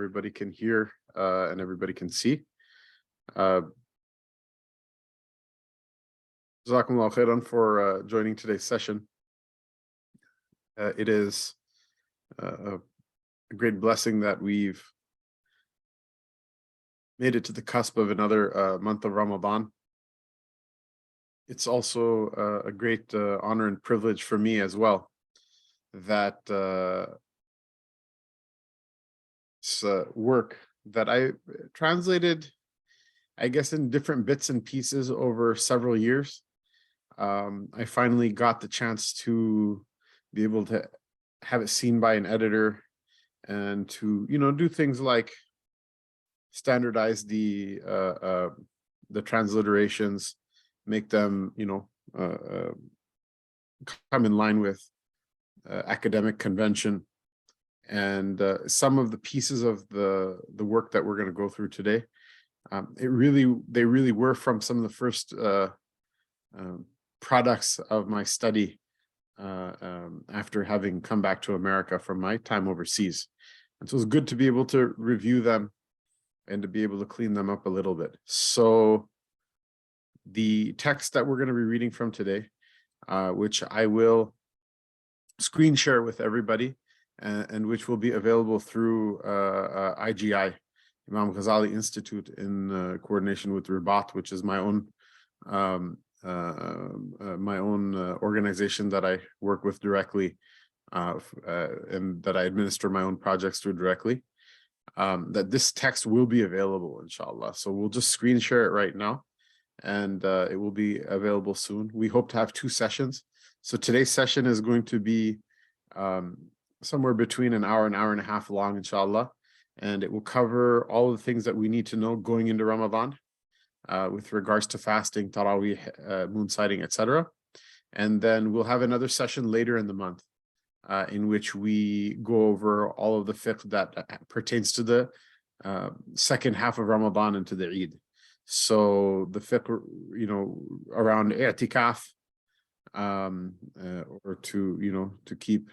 everybody can hear and everybody can see. Jazakumullah khairan for joining today's session. It is a great blessing that we've made it to the cusp of another month of Ramadan. It's also a great honor and privilege for me as well that it's work that I translated, I guess, in different bits and pieces over several years. I finally got the chance to be able to have it seen by an editor and to, do things like standardize the transliterations, make them, come in line with academic convention. And some of the pieces of the work that we're going to go through today, they really were from some of the first products of my study after having come back to America from my time overseas. And so it's good to be able to review them and to be able to clean them up a little bit. So the text that we're going to be reading from today, which I will screen share with everybody, and which will be available through IGI, Imam Ghazali Institute, in coordination with Ribat, which is my own organization that I work with directly, and that I administer my own projects through directly. That this text will be available, inshallah. So we'll just screen share it right now, and it will be available soon. We hope to have 2 sessions. So today's session is going to be somewhere between an hour and a half long, inshallah, and it will cover all of the things that we need to know going into Ramadan with regards to fasting, Taraweeh, moon sighting, etc. And then we'll have another session later in the month in which we go over all of the fiqh that pertains to the second half of Ramadan and to the Eid. So the fiqh, around i'tikaf, or to keep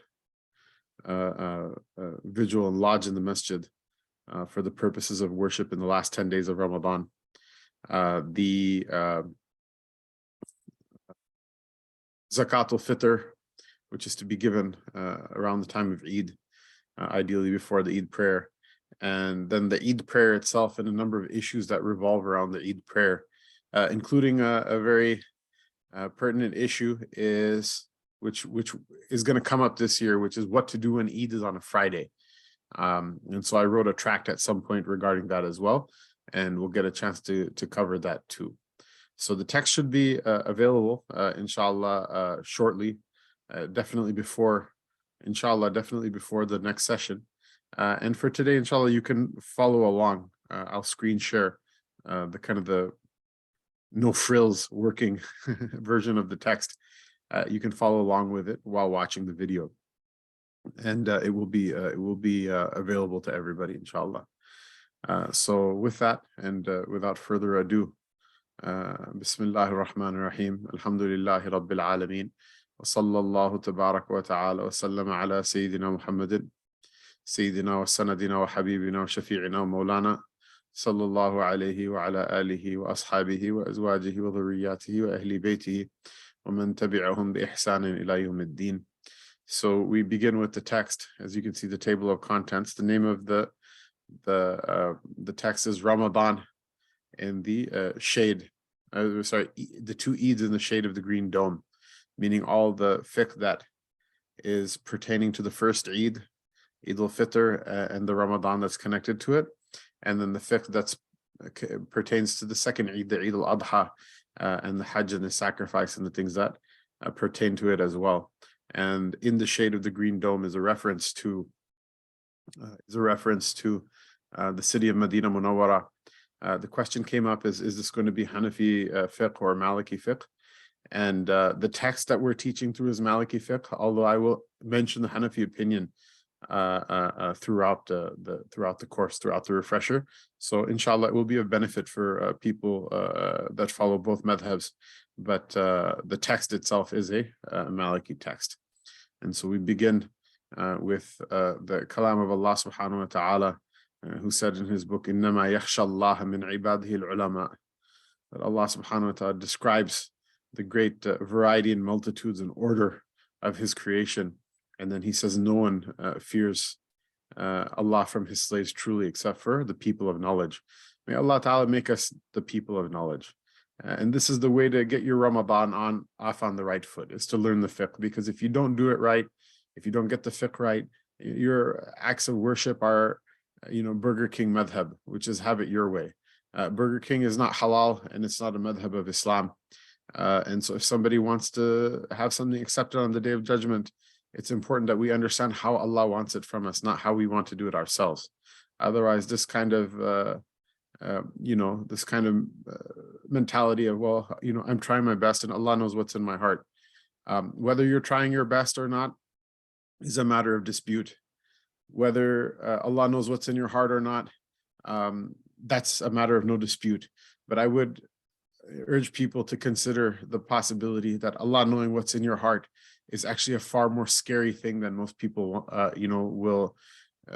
vigil and lodge in the masjid for the purposes of worship in the last 10 days of Ramadan. The Zakat al-Fitr, which is to be given around the time of Eid, ideally before the Eid prayer. And then the Eid prayer itself and a number of issues that revolve around the Eid prayer, including a very pertinent issue which is going to come up this year, which is what to do when Eid is on a Friday. And so I wrote a tract at some point regarding that as well, and we'll get a chance to cover that too. So the text should be available, inshallah, shortly, definitely before the next session. And for today, inshallah, you can follow along. I'll screen share the no frills working version of the text. You can follow along with it while watching the video, and it will be available to everybody, inshallah. So with that, and without further ado, Bismillahir Rahmanir Rahim. Alhamdulillahi Rabbil Alameen. Wa sallallahu tabarak wa ta'ala wa sallama ala Sayyidina Muhammadin, Sayyidina wa sanadina wa habibina wa shafi'ina wa maulana, sallallahu alayhi wa ala alihi wa ashabihi wa azwajihi wa dhurriyyatihi wa ahli baytihi wa man tabi'ahum bi ihsanin ila yawmiddin. So we begin with the text. As you can see, the table of contents. The name of the text is Ramadan in the shade. The 2 Eids in the shade of the green dome, meaning all the fiqh that is pertaining to the first Eid, Eid al-Fitr, and the Ramadan that's connected to it, and then the fiqh that's pertains to the second Eid, the Eid al-Adha, and the Hajj and the sacrifice and the things that pertain to it as well. And in the shade of the green dome is a reference to the city of Madinah Munawwara. The question came up: is this going to be Hanafi fiqh or Maliki fiqh? And the text that we're teaching through is Maliki Fiqh, although I will mention the Hanafi opinion throughout the course, throughout the refresher. So inshallah, it will be of benefit for people that follow both madhabs. But the text itself is a Maliki text. And so we begin with the kalam of Allah subhanahu wa ta'ala who said in his book, إِنَّمَا يَخْشَى اللَّهَ مِنْ عِبَادِهِ الْعُلَمَاء, that Allah subhanahu wa ta'ala describes the great variety and multitudes and order of his creation. And then he says, no one fears Allah from his slaves truly, except for the people of knowledge. May Allah ta'ala make us the people of knowledge. And this is the way to get your Ramadan off on the right foot, is to learn the fiqh. Because if you don't do it right, if you don't get the fiqh right, your acts of worship are, Burger King madhab, which is have it your way. Burger King is not halal, and it's not a madhab of Islam. And so if somebody wants to have something accepted on the Day of Judgment, it's important that we understand how Allah wants it from us, not how we want to do it ourselves. Otherwise, this kind of mentality of, I'm trying my best and Allah knows what's in my heart. Whether you're trying your best or not is a matter of dispute. Whether Allah knows what's in your heart or not, that's a matter of no dispute. But I would urge people to consider the possibility that Allah knowing what's in your heart is actually a far more scary thing than most people, will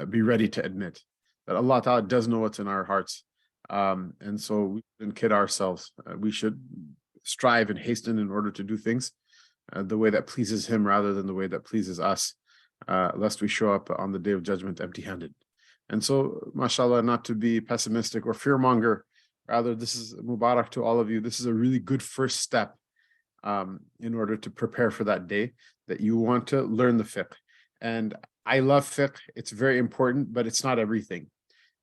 be ready to admit. That Allah Ta'ala does know what's in our hearts. And so we shouldn't kid ourselves. We should strive and hasten in order to do things the way that pleases Him rather than the way that pleases us, lest we show up on the Day of Judgment empty-handed. And so, mashallah, not to be pessimistic or fearmonger, rather, this is Mubarak to all of you. This is a really good first step in order to prepare for that day, that you want to learn the fiqh. And I love fiqh. It's very important, but it's not everything.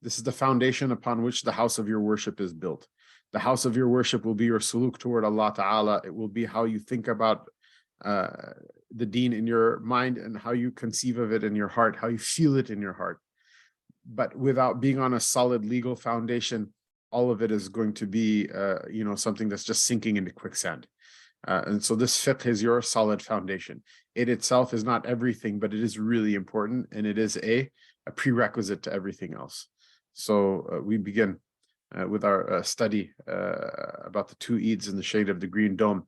This is the foundation upon which the house of your worship is built. The house of your worship will be your suluk toward Allah Ta'ala. It will be how you think about the deen in your mind and how you conceive of it in your heart, how you feel it in your heart. But without being on a solid legal foundation, all of it is going to be, something that's just sinking into quicksand. And so this fiqh is your solid foundation. It itself is not everything, but it is really important, and it is a prerequisite to everything else. So we begin with our study about the two Eids in the shade of the green dome,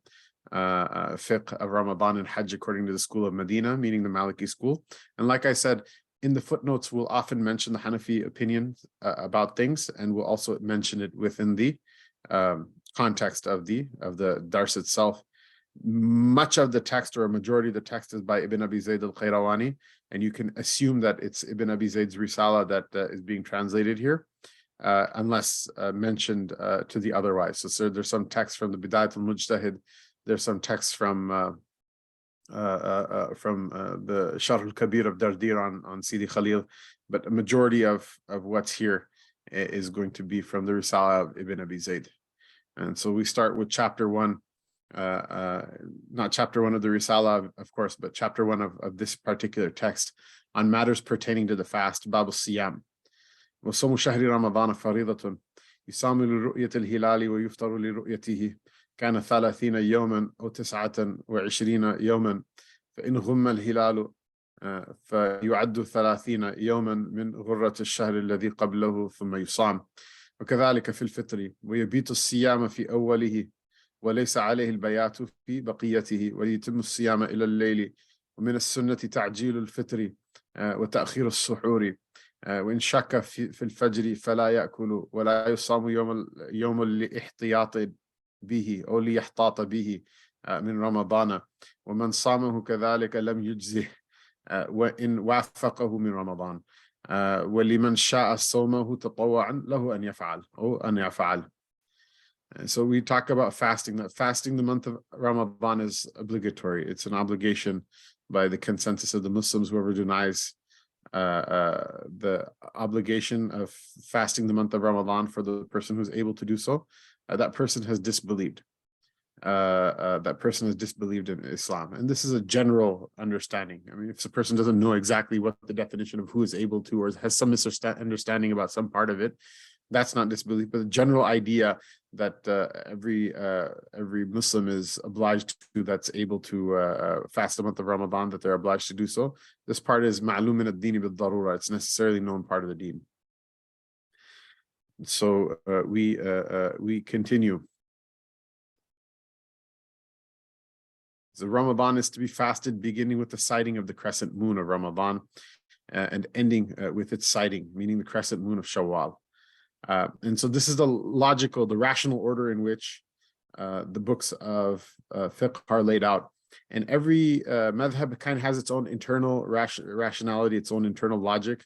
Fiqh of Ramadan and Hajj according to the school of Madinah, meaning the Maliki school. And like I said, in the footnotes, we'll often mention the Hanafi opinion about things, and we'll also mention it within the context of the dars itself. Much of the text, or a majority of the text, is by Ibn Abi Zayd al-Qayrawani, and you can assume that it's Ibn Abi Zayd's Risala that is being translated here, unless mentioned to the otherwise. So there's some text from the Bidayat al-Mujtahid, there's some text from the Sharh al-Kabir of Dardir on Sidi Khalil, but a majority of what's here is going to be from the Risala of Ibn Abi Zayd. And so we start with chapter 1, not chapter 1 of the Risala, of course, but chapter 1 of this particular text on matters pertaining to the fast, Bab al-Siyam. وصوم شهر رمضان فريضة يصام لرؤية الهلال ويفطر لرؤيته كان 30 يوما أو 29 يوما فإن غم الهلال فيعد 30 يوما من غرة الشهر الذي قبله ثم يصام. وكذلك في الفطر ويبيت الصيام في أوله وليس عليه البيات في بقيته ويتم الصيام إلى الليل. ومن السنة تعجيل الفطر وتأخير السحور وإن شك في الفجر فلا يأكل ولا يصام يوم لاحتياط به أو ليحتاط به من رمضان. ومن صامه كذلك لم يجزه وإن وافقه من رمضان. ولمن شاء صومه تطوعا له أن يفعل أو أن يفعل. So we talk about fasting. That fasting the month of Ramadan is obligatory. It's an obligation by the consensus of the Muslims. Whoever denies the obligation of fasting the month of Ramadan for the person who's able to do so, that person has disbelieved. That person has disbelieved in Islam. And this is a general understanding. I mean, if a person doesn't know exactly what the definition of who is able to, or has some misunderstanding about some part of it, that's not disbelief. But the general idea that every Muslim is obliged to, that's able to fast the month of Ramadan, that they're obliged to do so. This part is ma'lum min ad-deen bil-darura. It's necessarily known part of the deen. So we continue. So Ramadan is to be fasted beginning with the sighting of the crescent moon of Ramadan. and ending with its sighting, meaning the crescent moon of Shawwal. And so this is the rational order in which the books of fiqh are laid out. And every madhab kind of has its own internal rationality, its own internal logic.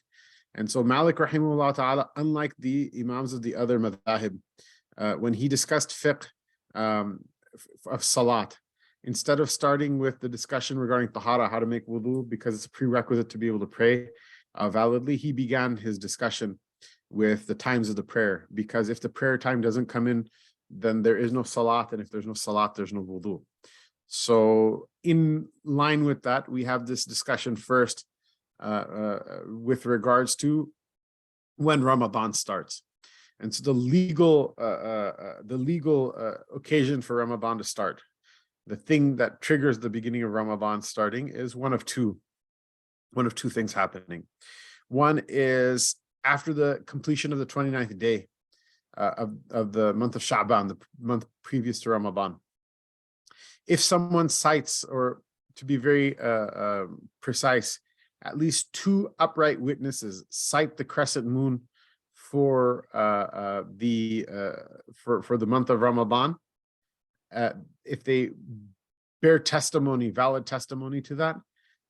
And so Malik rahimahullah ta'ala, unlike the imams of the other madhahib, when he discussed fiqh of salat, instead of starting with the discussion regarding tahara, how to make wudu, because it's a prerequisite to be able to pray validly, he began his discussion with the times of the prayer, because if the prayer time doesn't come in, then there is no salat, and if there's no salat, there's no wudu. So in line with that, we have this discussion first with regards to when Ramadan starts. And so the legal occasion for Ramadan to start, the thing that triggers the beginning of Ramadan starting, is one of two things happening. One is after the completion of the 29th day of the month of Sha'ban, the month previous to Ramadan. If someone cites, or to be very precise, at least 2 upright witnesses cite the crescent moon for the month of Ramadan, if they bear testimony, valid testimony to that,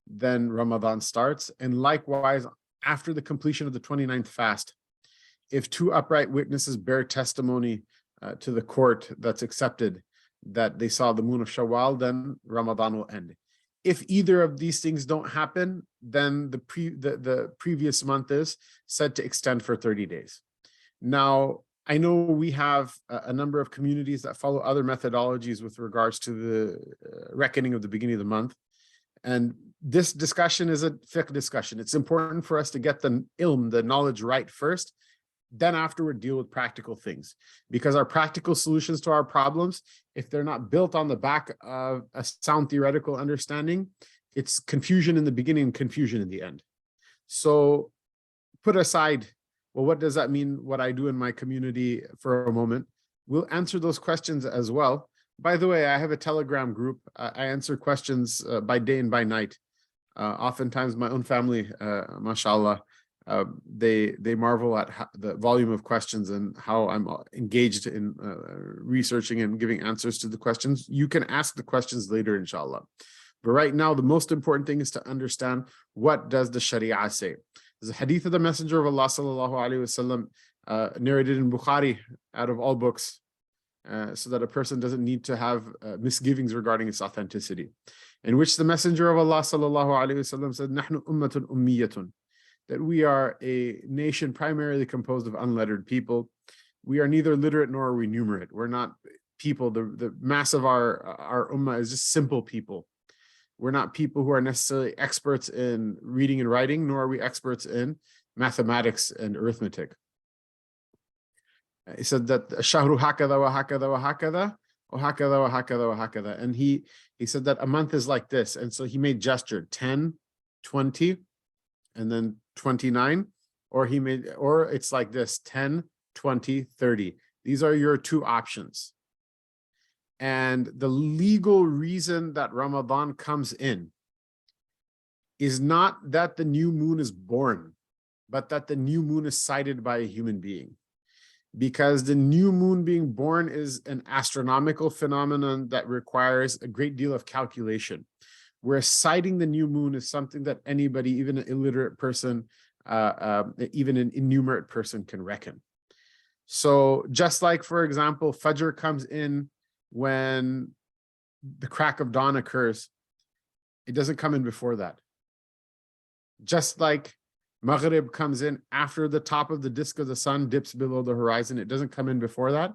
then Ramadan starts. And likewise, after the completion of the 29th fast, if 2 upright witnesses bear testimony to the court that's accepted that they saw the moon of Shawwal, then Ramadan will end. If either of these things don't happen, then the previous month is said to extend for 30 days. Now, I know we have a number of communities that follow other methodologies with regards to the reckoning of the beginning of the month. And this discussion is a fiqh discussion. It's important for us to get the ilm, the knowledge, right first, then afterward deal with practical things. Because our practical solutions to our problems, if they're not built on the back of a sound theoretical understanding, it's confusion in the beginning, confusion in the end. So put aside, well, what does that mean, what I do in my community, for a moment? We'll answer those questions as well. By the way, I have a Telegram group. I answer questions by day and by night. Oftentimes my own family, mashallah, they marvel at the volume of questions and how I'm engaged in researching and giving answers to the questions. You can ask the questions later, inshallah. But right now, the most important thing is to understand, what does the Sharia say? There's a hadith of the Messenger of Allah sallallahu alaihi wasallam narrated in Bukhari, out of all books, so that a person doesn't need to have misgivings regarding its authenticity, in which the Messenger of Allah sallallahu alaihi wasallam said, "Nahnu ummatun ummiyatun," that we are a nation primarily composed of unlettered people. We are neither literate nor are we numerate. We're not people. The mass of our ummah is just simple people. We're not people who are necessarily experts in reading and writing, nor are we experts in mathematics and arithmetic. He said that shahru hakada wa hakada wa hakada wa hakada wa hakada wa hakada. And he said that a month is like this. And so he made gesture 10, 20, and then 29, or it's like this, 10, 20, 30. These are your 2 options. And the legal reason that Ramadan comes in is not that the new moon is born, but that the new moon is sighted by a human being. Because the new moon being born is an astronomical phenomenon that requires a great deal of calculation, whereas sighting the new moon is something that anybody, even an illiterate person, even an innumerate person, can reckon. So just like, for example, Fajr comes in when the crack of dawn occurs, it doesn't come in before that. Just like Maghrib comes in after the top of the disk of the sun dips below the horizon, it doesn't come in before that.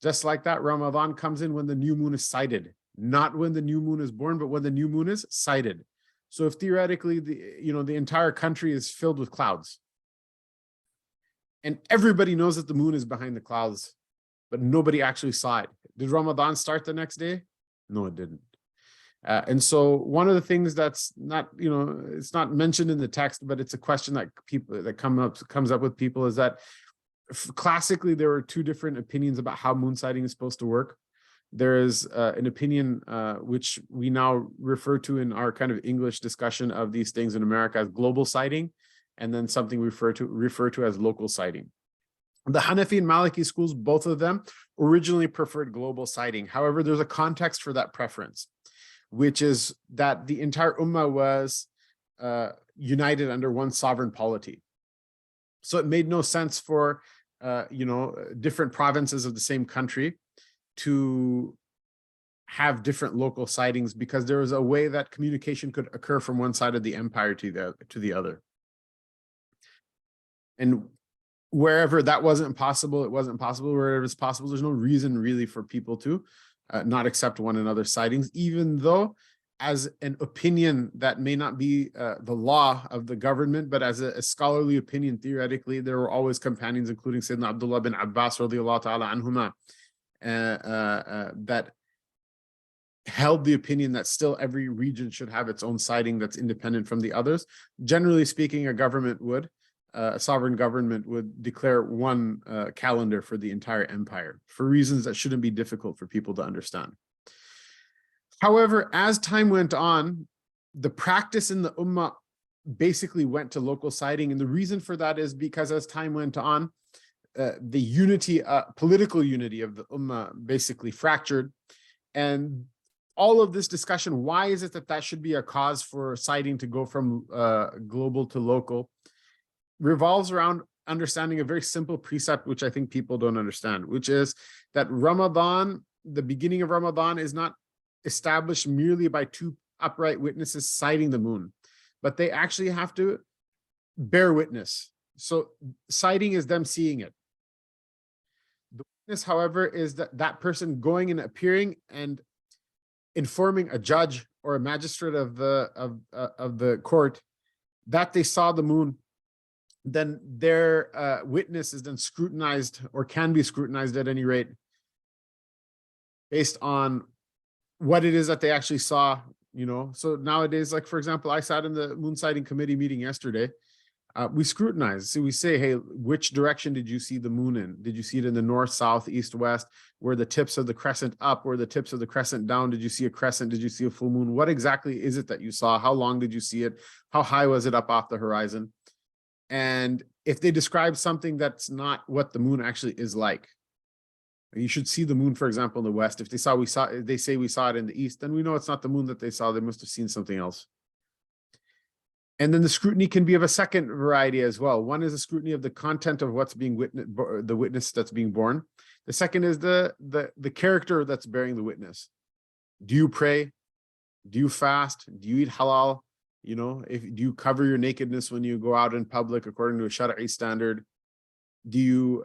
Just like that, Ramadan comes in when the new moon is sighted, not when the new moon is born, but when the new moon is sighted. So if theoretically the entire country is filled with clouds, and everybody knows that the moon is behind the clouds, but nobody actually saw it, did Ramadan start the next day? No, it didn't. And so one of the things that's not, it's not mentioned in the text, but it's a question that comes up with people, is that classically there are 2 different opinions about how moon sighting is supposed to work. There is an opinion which we now refer to in our kind of English discussion of these things in America as global sighting, and then something referred to as local siting. The Hanafi and Maliki schools, both of them, originally preferred global siting. However, there's a context for that preference, which is that the entire ummah was united under one sovereign polity. So it made no sense for different provinces of the same country to have different local sightings, because there was a way that communication could occur from one side of the empire to the other. And wherever that wasn't possible, it wasn't possible. Wherever it's possible, there's no reason really for people to not accept one another's sightings, even though as an opinion that may not be the law of the government, but as a scholarly opinion, theoretically, there were always companions, including Sayyidina Abdullah bin Abbas radiallahu ta'ala anhuma, that held the opinion that still every region should have its own sighting that's independent from the others. Generally speaking, a sovereign government would declare one calendar for the entire empire for reasons that shouldn't be difficult for people to understand. However, as time went on, the practice in the ummah basically went to local sighting. And the reason for that is because as time went on, the unity, political unity of the ummah basically fractured. And all of this discussion, why is it that that should be a cause for sighting to go from global to local, revolves around understanding a very simple precept, which I think people don't understand, which is that Ramadan, the beginning of Ramadan, is not established merely by two upright witnesses sighting the moon, but they actually have to bear witness. So sighting is them seeing it. The witness, however, is that person going and appearing and informing a judge or a magistrate of the court that they saw the moon. Then their witness is then scrutinized, or can be scrutinized at any rate, based on what it is that they actually saw, So nowadays, like for example, I sat in the moon sighting committee meeting yesterday. We scrutinize. So we say, hey, which direction did you see the moon in? Did you see it in the north, south, east, west? Were the tips of the crescent up? Were the tips of the crescent down? Did you see a crescent? Did you see a full moon? What exactly is it that you saw? How long did you see it? How high was it up off the horizon? And if they describe something that's not what the moon actually is like, you should see the moon, for example, in the west. If they say we saw it in the east, then we know it's not the moon that they saw. They must have seen something else. And then the scrutiny can be of a second variety as well. One is a scrutiny of the content of what's being witnessed, the witness that's being borne. The second is the character that's bearing the witness. Do you pray? Do you fast? Do you eat halal? Do you cover your nakedness when you go out in public according to a Shari'i standard? Do you,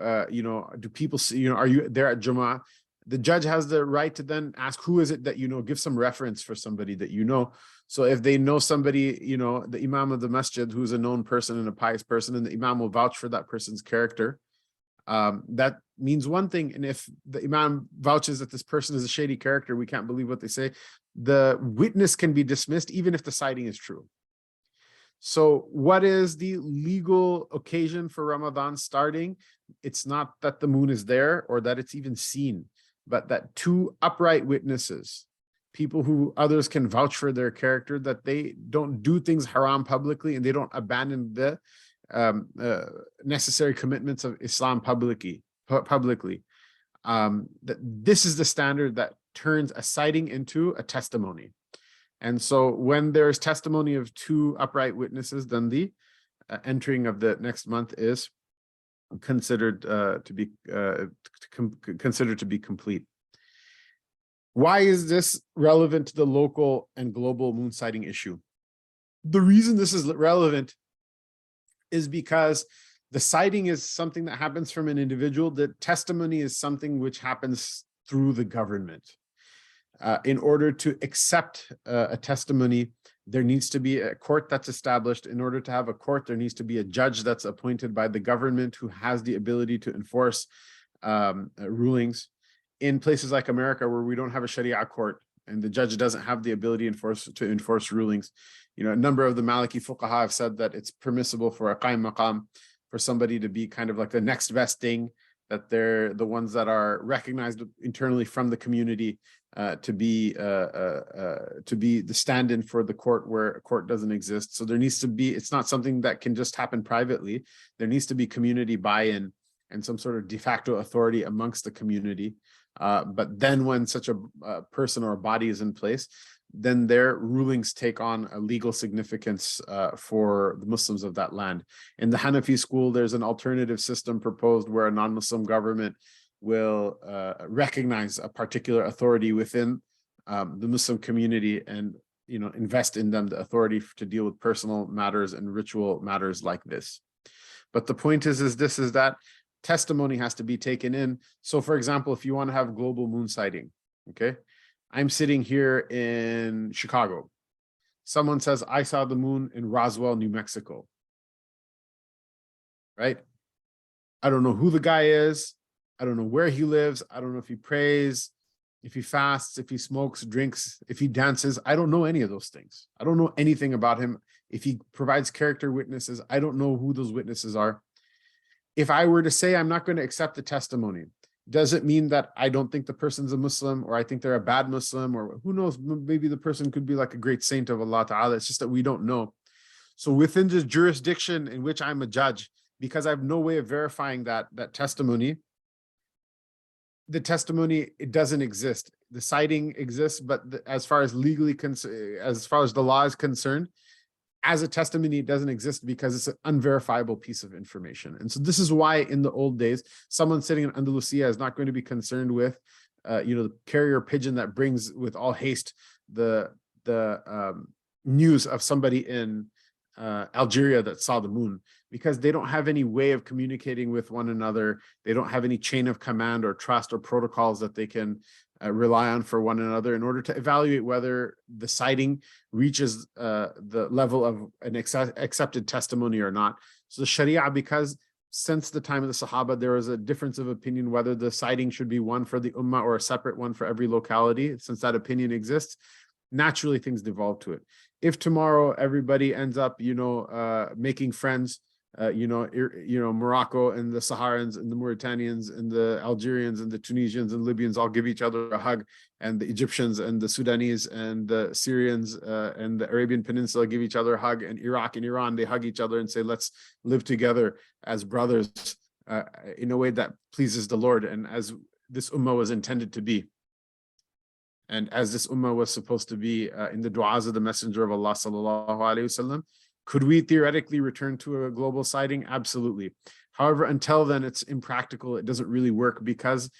do people see, are you there at Jummah? The judge has the right to then ask, who is it that give some reference for somebody that So if they know somebody, the imam of the masjid, who's a known person and a pious person, and the imam will vouch for that person's character, that means one thing. And if the imam vouches that this person is a shady character, we can't believe what they say, the witness can be dismissed even if the sighting is true. So what is the legal occasion for Ramadan starting? It's not that the moon is there or that it's even seen, but that two upright witnesses, people who others can vouch for their character, that they don't do things haram publicly and they don't abandon the necessary commitments of Islam publicly. That this is the standard that turns a sighting into a testimony. And so when there's testimony of two upright witnesses, then the entering of the next month is considered to be complete. Why is this relevant to the local and global moon sighting issue? The reason this is relevant is because the sighting is something that happens from an individual. The testimony is something which happens through the government. In order to accept a testimony, there needs to be a court that's established. In order to have a court, there needs to be a judge that's appointed by the government who has the ability to enforce rulings. In places like America, where we don't have a Sharia court and the judge doesn't have the ability to enforce rulings, a number of the Maliki fuqaha have said that it's permissible for a qaim maqam, for somebody to be kind of like the next best thing that they're the ones that are recognized internally from the community to be the stand-in for the court where a court doesn't exist. So there needs to be, it's not something that can just happen privately. There needs to be community buy-in and some sort of de facto authority amongst the community. But then when such a person or a body is in place, then their rulings take on a legal significance for the Muslims of that land. In the Hanafi school, there's an alternative system proposed where a non-Muslim government will recognize a particular authority within the Muslim community and invest in them the authority to deal with personal matters and ritual matters like this. But the point is that testimony has to be taken in. So for example, if you want to have global moon sighting, okay, I'm sitting here in Chicago. Someone says, I saw the moon in Roswell, New Mexico. Right? I don't know who the guy is. I don't know where he lives. I don't know if he prays, if he fasts, if he smokes, drinks, if he dances. I don't know any of those things. I don't know anything about him. If he provides character witnesses, I don't know who those witnesses are. If I were to say I'm not going to accept the testimony, does it mean that I don't think the person's a Muslim, or I think they're a bad Muslim, or who knows, maybe the person could be like a great saint of Allah Ta'ala. It's just that we don't know. So within this jurisdiction in which I'm a judge, because I have no way of verifying that testimony, the testimony, it doesn't exist. The sighting exists, but as far as legally, as far as the law is concerned, as a testimony, it doesn't exist because it's an unverifiable piece of information. And so this is why in the old days, someone sitting in Andalusia is not going to be concerned with, the carrier pigeon that brings with all haste the news of somebody in Algeria that saw the moon, because they don't have any way of communicating with one another. They don't have any chain of command or trust or protocols that they can rely on for one another in order to evaluate whether the sighting reaches the level of an accepted testimony or not. So the Sharia, because since the time of the Sahaba, there was a difference of opinion whether the sighting should be one for the Ummah or a separate one for every locality. Since that opinion exists, naturally things devolve to it. If tomorrow everybody ends up, making friends, Morocco and the Saharans and the Mauritanians and the Algerians and the Tunisians and Libyans all give each other a hug, and the Egyptians and the Sudanese and the Syrians and the Arabian Peninsula give each other a hug, and Iraq and Iran, they hug each other and say, let's live together as brothers in a way that pleases the Lord, and as this ummah was intended to be. And as this ummah was supposed to be in the du'as of the Messenger of Allah sallallahu alaihi wasallam, could we theoretically return to a global sighting? Absolutely. However, until then, it's impractical. It doesn't really work because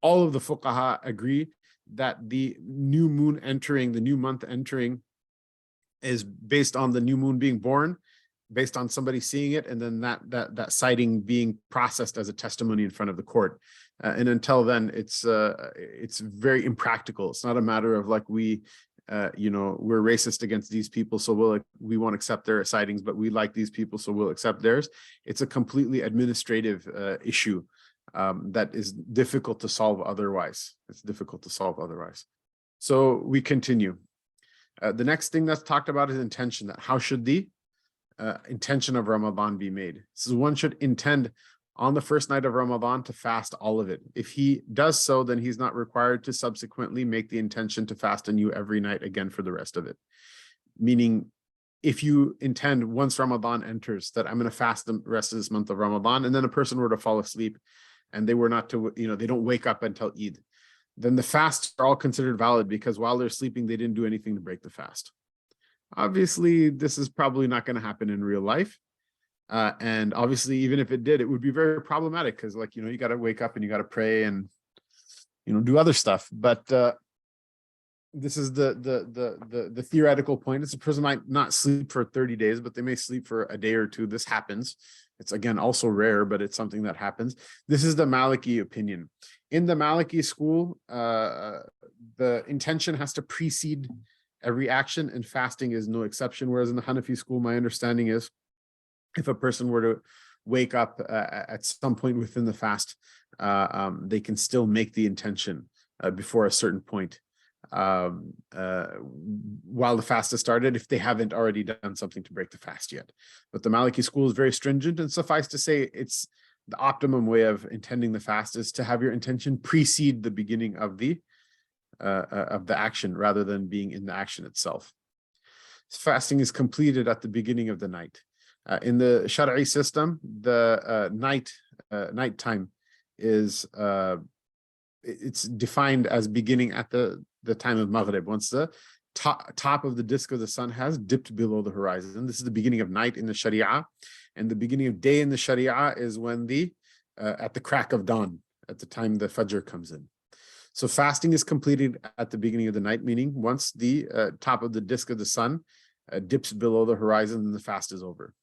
all of the fuqaha agree that the new moon entering, the new month entering, is based on the new moon being born, based on somebody seeing it, and then that sighting being processed as a testimony in front of the court. And until then, it's very impractical. It's not a matter of like we're racist against these people, so we won't accept their sightings, but we like these people, so we'll accept theirs. It's a completely administrative issue that is difficult to solve otherwise. It's difficult to solve otherwise. So we continue. The next thing that's talked about is intention. That how should the intention of Ramadan be made? So one should intend on the first night of Ramadan to fast all of it. If he does so, then he's not required to subsequently make the intention to fast anew every night again for the rest of it. Meaning, if you intend once Ramadan enters that I'm going to fast the rest of this month of Ramadan, and then a person were to fall asleep and they were not to, they don't wake up until Eid, then the fasts are all considered valid because while they're sleeping, they didn't do anything to break the fast. Obviously, this is probably not going to happen in real life. And obviously, even if it did, it would be very problematic because, you got to wake up and you got to pray and, do other stuff. But this is the theoretical point. It's a person might not sleep for 30 days, but they may sleep for a day or two. This happens. It's, again, also rare, but it's something that happens. This is the Maliki opinion. In the Maliki school, the intention has to precede every action, and fasting is no exception. Whereas in the Hanafi school, my understanding is if a person were to wake up at some point within the fast, they can still make the intention before a certain point while the fast has started, if they haven't already done something to break the fast yet. But the Maliki school is very stringent, and suffice to say, it's the optimum way of intending the fast is to have your intention precede the beginning of the action rather than being in the action itself. Fasting is completed at the beginning of the night. In the Shari'i system, the night time is it's defined as beginning at the time of Maghrib, once the top of the disk of the sun has dipped below the horizon. This is the beginning of night in the Sharia, and the beginning of day in the Sharia is when at the crack of dawn, at the time the Fajr comes in. So fasting is completed at the beginning of the night, meaning once the top of the disk of the sun dips below the horizon, then the fast is over.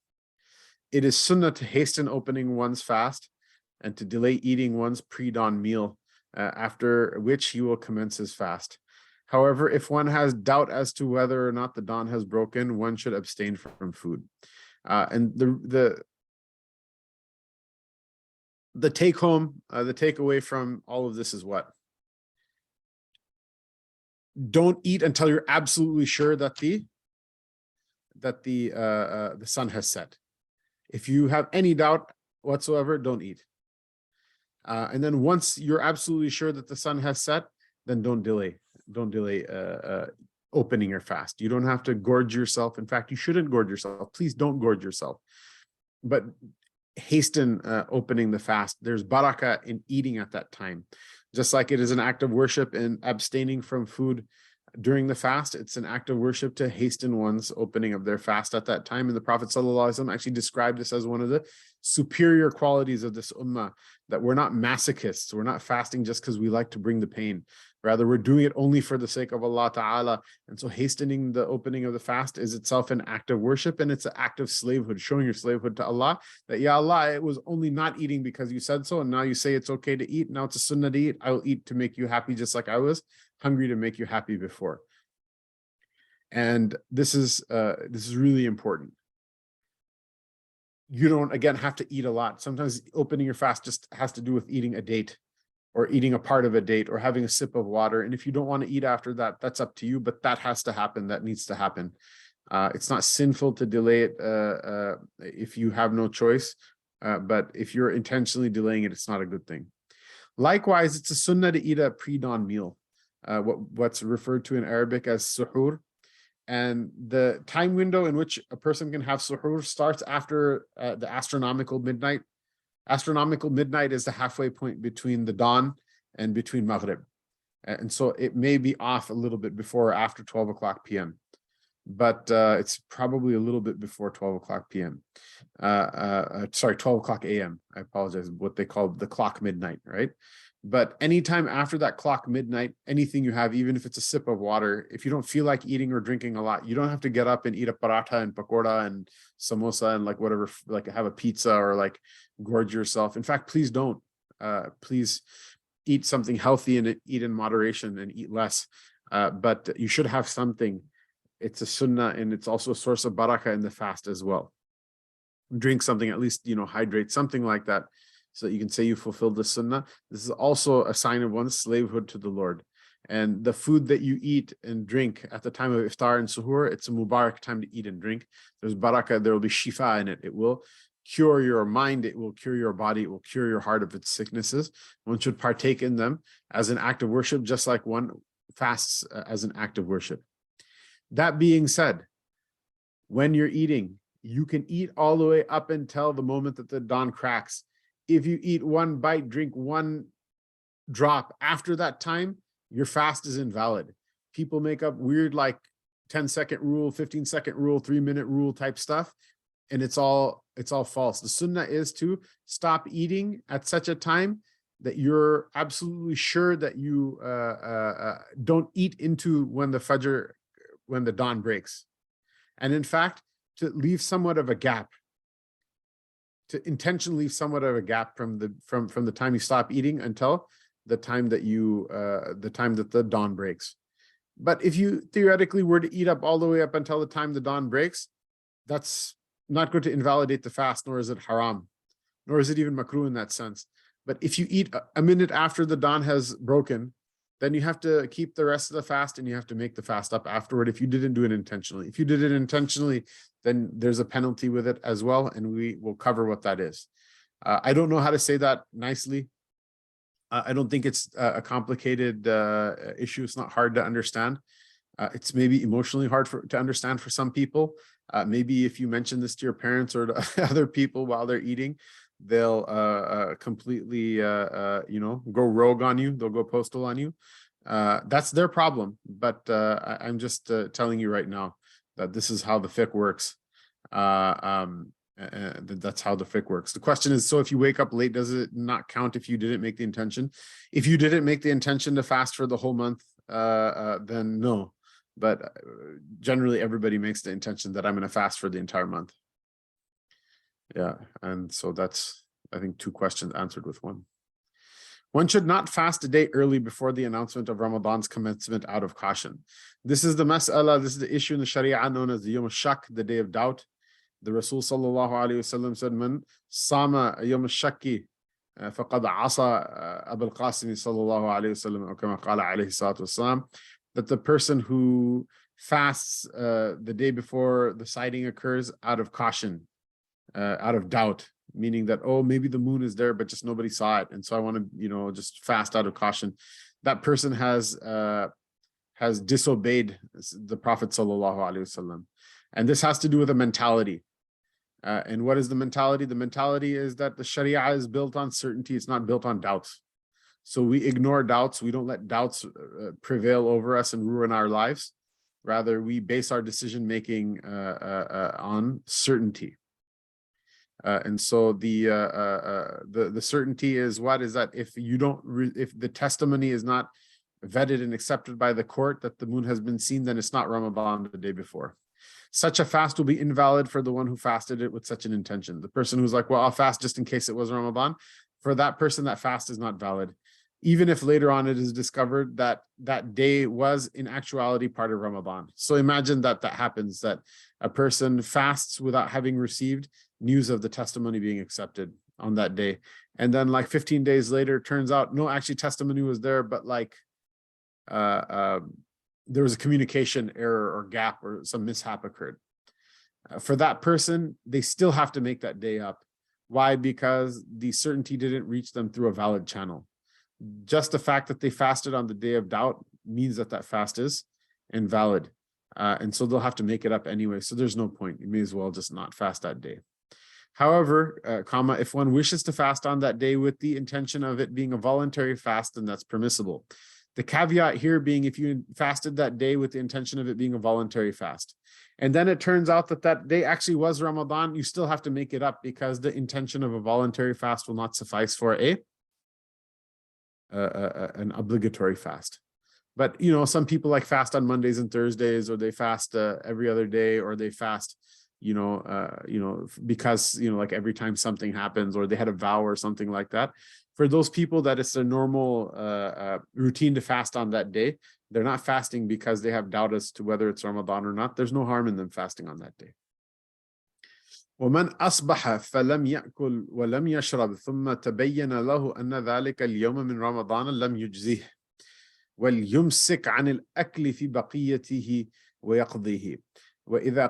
It is sunnah to hasten opening one's fast and to delay eating one's pre-dawn meal, after which he will commence his fast. However, if one has doubt as to whether or not the dawn has broken, one should abstain from food. And the take home, the takeaway from all of this is what? Don't eat until you're absolutely sure that the sun has set. If you have any doubt whatsoever, don't eat. And then once you're absolutely sure that the sun has set, then don't delay. Don't delay opening your fast. You don't have to gorge yourself. In fact, you shouldn't gorge yourself. Please don't gorge yourself. But hasten opening the fast. There's barakah in eating at that time. Just like it is an act of worship in abstaining from food during the fast, it's an act of worship to hasten one's opening of their fast at that time. And the Prophet ﷺ actually described this as one of the superior qualities of this ummah, that we're not masochists. We're not fasting just because we like to bring the pain. Rather, we're doing it only for the sake of Allah Ta'ala. And so hastening the opening of the fast is itself an act of worship, and it's an act of slavehood, showing your slavehood to Allah, that, Ya Allah, it was only not eating because you said so, and now you say it's okay to eat. Now it's a sunnah to eat. I will eat to make you happy, just like I was hungry to make you happy before. And this is really important. You don't, again, have to eat a lot. Sometimes opening your fast just has to do with eating a date, or eating a part of a date, or having a sip of water. And if you don't want to eat after that, that's up to you, but that has to happen. That needs to happen. It's not sinful to delay it if you have no choice, but if you're intentionally delaying it, it's not a good thing. Likewise, it's a sunnah to eat a pre-dawn meal, what's referred to in Arabic as suhoor. And the time window in which a person can have suhoor starts after the astronomical midnight. Astronomical midnight is the halfway point between the dawn and between Maghrib. And so it may be off a little bit before or after 12 o'clock p.m. But it's probably a little bit before 12 o'clock p.m. Sorry, 12 o'clock a.m. I apologize, what they call the clock midnight, right? But anytime after that clock midnight, anything you have, even if it's a sip of water, if you don't feel like eating or drinking a lot, you don't have to get up and eat a paratha and pakoda and samosa and like whatever, like have a pizza or like gorge yourself. In fact, please don't. Please eat something healthy and eat in moderation and eat less. But you should have something. It's a sunnah, and it's also a source of barakah in the fast as well. Drink something, at least, hydrate, something like that, so that you can say you fulfilled the sunnah. This is also a sign of one's slavehood to the Lord. And the food that you eat and drink at the time of iftar and suhoor, it's a mubarak time to eat and drink. There's barakah, there will be shifa in it. It will cure your mind, it will cure your body, it will cure your heart of its sicknesses. One should partake in them as an act of worship, just like one fasts as an act of worship. That being said, when you're eating, you can eat all the way up until the moment that the dawn cracks. If you eat one bite, drink one drop after that time, your fast is invalid. People make up weird like 10-second rule, 15-second rule, 3-minute rule type stuff, and it's all false. The sunnah is to stop eating at such a time that you're absolutely sure that you don't eat into when the dawn breaks. And in fact, to leave somewhat of a gap, to intentionally leave somewhat of a gap from the time you stop eating until the time that the dawn breaks. But if you theoretically were to eat up all the way up until the time the dawn breaks, that's not going to invalidate the fast, nor is it haram, nor is it even makruh in that sense. But if you eat a minute after the dawn has broken, then you have to keep the rest of the fast, and you have to make the fast up afterward if you didn't do it intentionally. If you did it intentionally, then there's a penalty with it as well, and we will cover what that is. I don't know how to say that nicely. I don't think it's a complicated issue. It's not hard to understand. It's maybe emotionally hard to understand for some people. Maybe if you mention this to your parents or to other people while they're eating, they'll completely, go rogue on you. They'll go postal on you. That's their problem. But I'm just telling you right now that this is how the fiqh works. That's how the fiqh works. The question is, so if you wake up late, does it not count if you didn't make the intention? If you didn't make the intention to fast for the whole month, then no. But generally, everybody makes the intention that I'm going to fast for the entire month. Yeah, and so that's, I think, 2 questions answered with 1. One should not fast a day early before the announcement of Ramadan's commencement out of caution. This is the mas'ala, this is the issue in the Sharia known as the Yom al-Shak, the day of doubt. The Rasul sallallahu alayhi wasallam said, "Man sama yom al-shakki faqad asa Abul Qasim sallallahu alayhi wasallam, or kama qala alayhi salatu wasalam," that the person who fasts the day before the sighting occurs out of caution, out of doubt, meaning that, oh, maybe the moon is there, but just nobody saw it, and so I want to, just fast out of caution. That person has disobeyed the Prophet sallallahu alaihi wasallam, and this has to do with a mentality. And what is the mentality? The mentality is that the Sharia is built on certainty; it's not built on doubts. So we ignore doubts. We don't let doubts prevail over us and ruin our lives. Rather, we base our decision making on certainty. And so the certainty is what? Is that if the testimony is not vetted and accepted by the court that the moon has been seen, then it's not Ramadan the day before. Such a fast will be invalid for the one who fasted it with such an intention. The person who's like, well, I'll fast just in case it was Ramadan. For that person, that fast is not valid. Even if later on it is discovered that that day was in actuality part of Ramadan. So imagine that happens, that a person fasts without having received news of the testimony being accepted on that day. And then like 15 days later, it turns out, no, actually testimony was there, but there was a communication error or gap or some mishap occurred. For that person, they still have to make that day up. Why? Because the certainty didn't reach them through a valid channel. Just the fact that they fasted on the day of doubt means that fast is invalid. And so they'll have to make it up anyway. So there's no point. You may as well just not fast that day. However, if one wishes to fast on that day with the intention of it being a voluntary fast, then that's permissible. The caveat here being, if you fasted that day with the intention of it being a voluntary fast, and then it turns out that day actually was Ramadan, you still have to make it up, because the intention of a voluntary fast will not suffice for an obligatory fast. But some people like fast on Mondays and Thursdays, or they fast every other day, or they fast because like every time something happens, or they had a vow or something like that. For those people that it's a normal routine to fast on that day, they're not fasting because they have doubt as to whether it's Ramadan or not. There's no harm in them fasting on that day. ومن أصبح فلم يأكل ولم يشرب ثم تبين له أن ذلك اليوم من رمضان لم يجزه وليمسك عن الأكل في بقيته ويقضيه. وإذا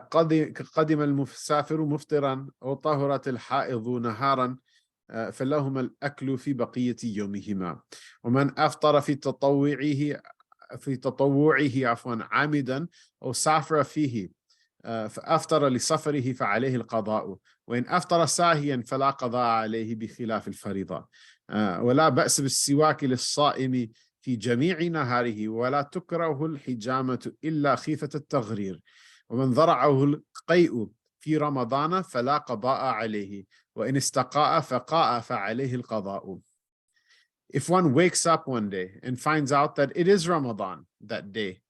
قدم المسافر مفطرا أو طهرت الحائض نهارا فلهما الأكل في بقية يومهما. ومن أفطر في تطوعه عامدا أو سافر فيه فأفطر لسفره فعليه القضاء، وإن أفطر ساهيا فلا قضاء عليه بخلاف الفريضة. ولا بأس بالسواك للصائم في جميع نهاره، ولا تكره الحجامة إلا خيفة التغرير. ومن ذرعه القيء في رمضان فلا قضاء عليه، وإن استقاء فقاء فعليه القضاء. If one wakes up one day and finds out that it is Ramadan that day,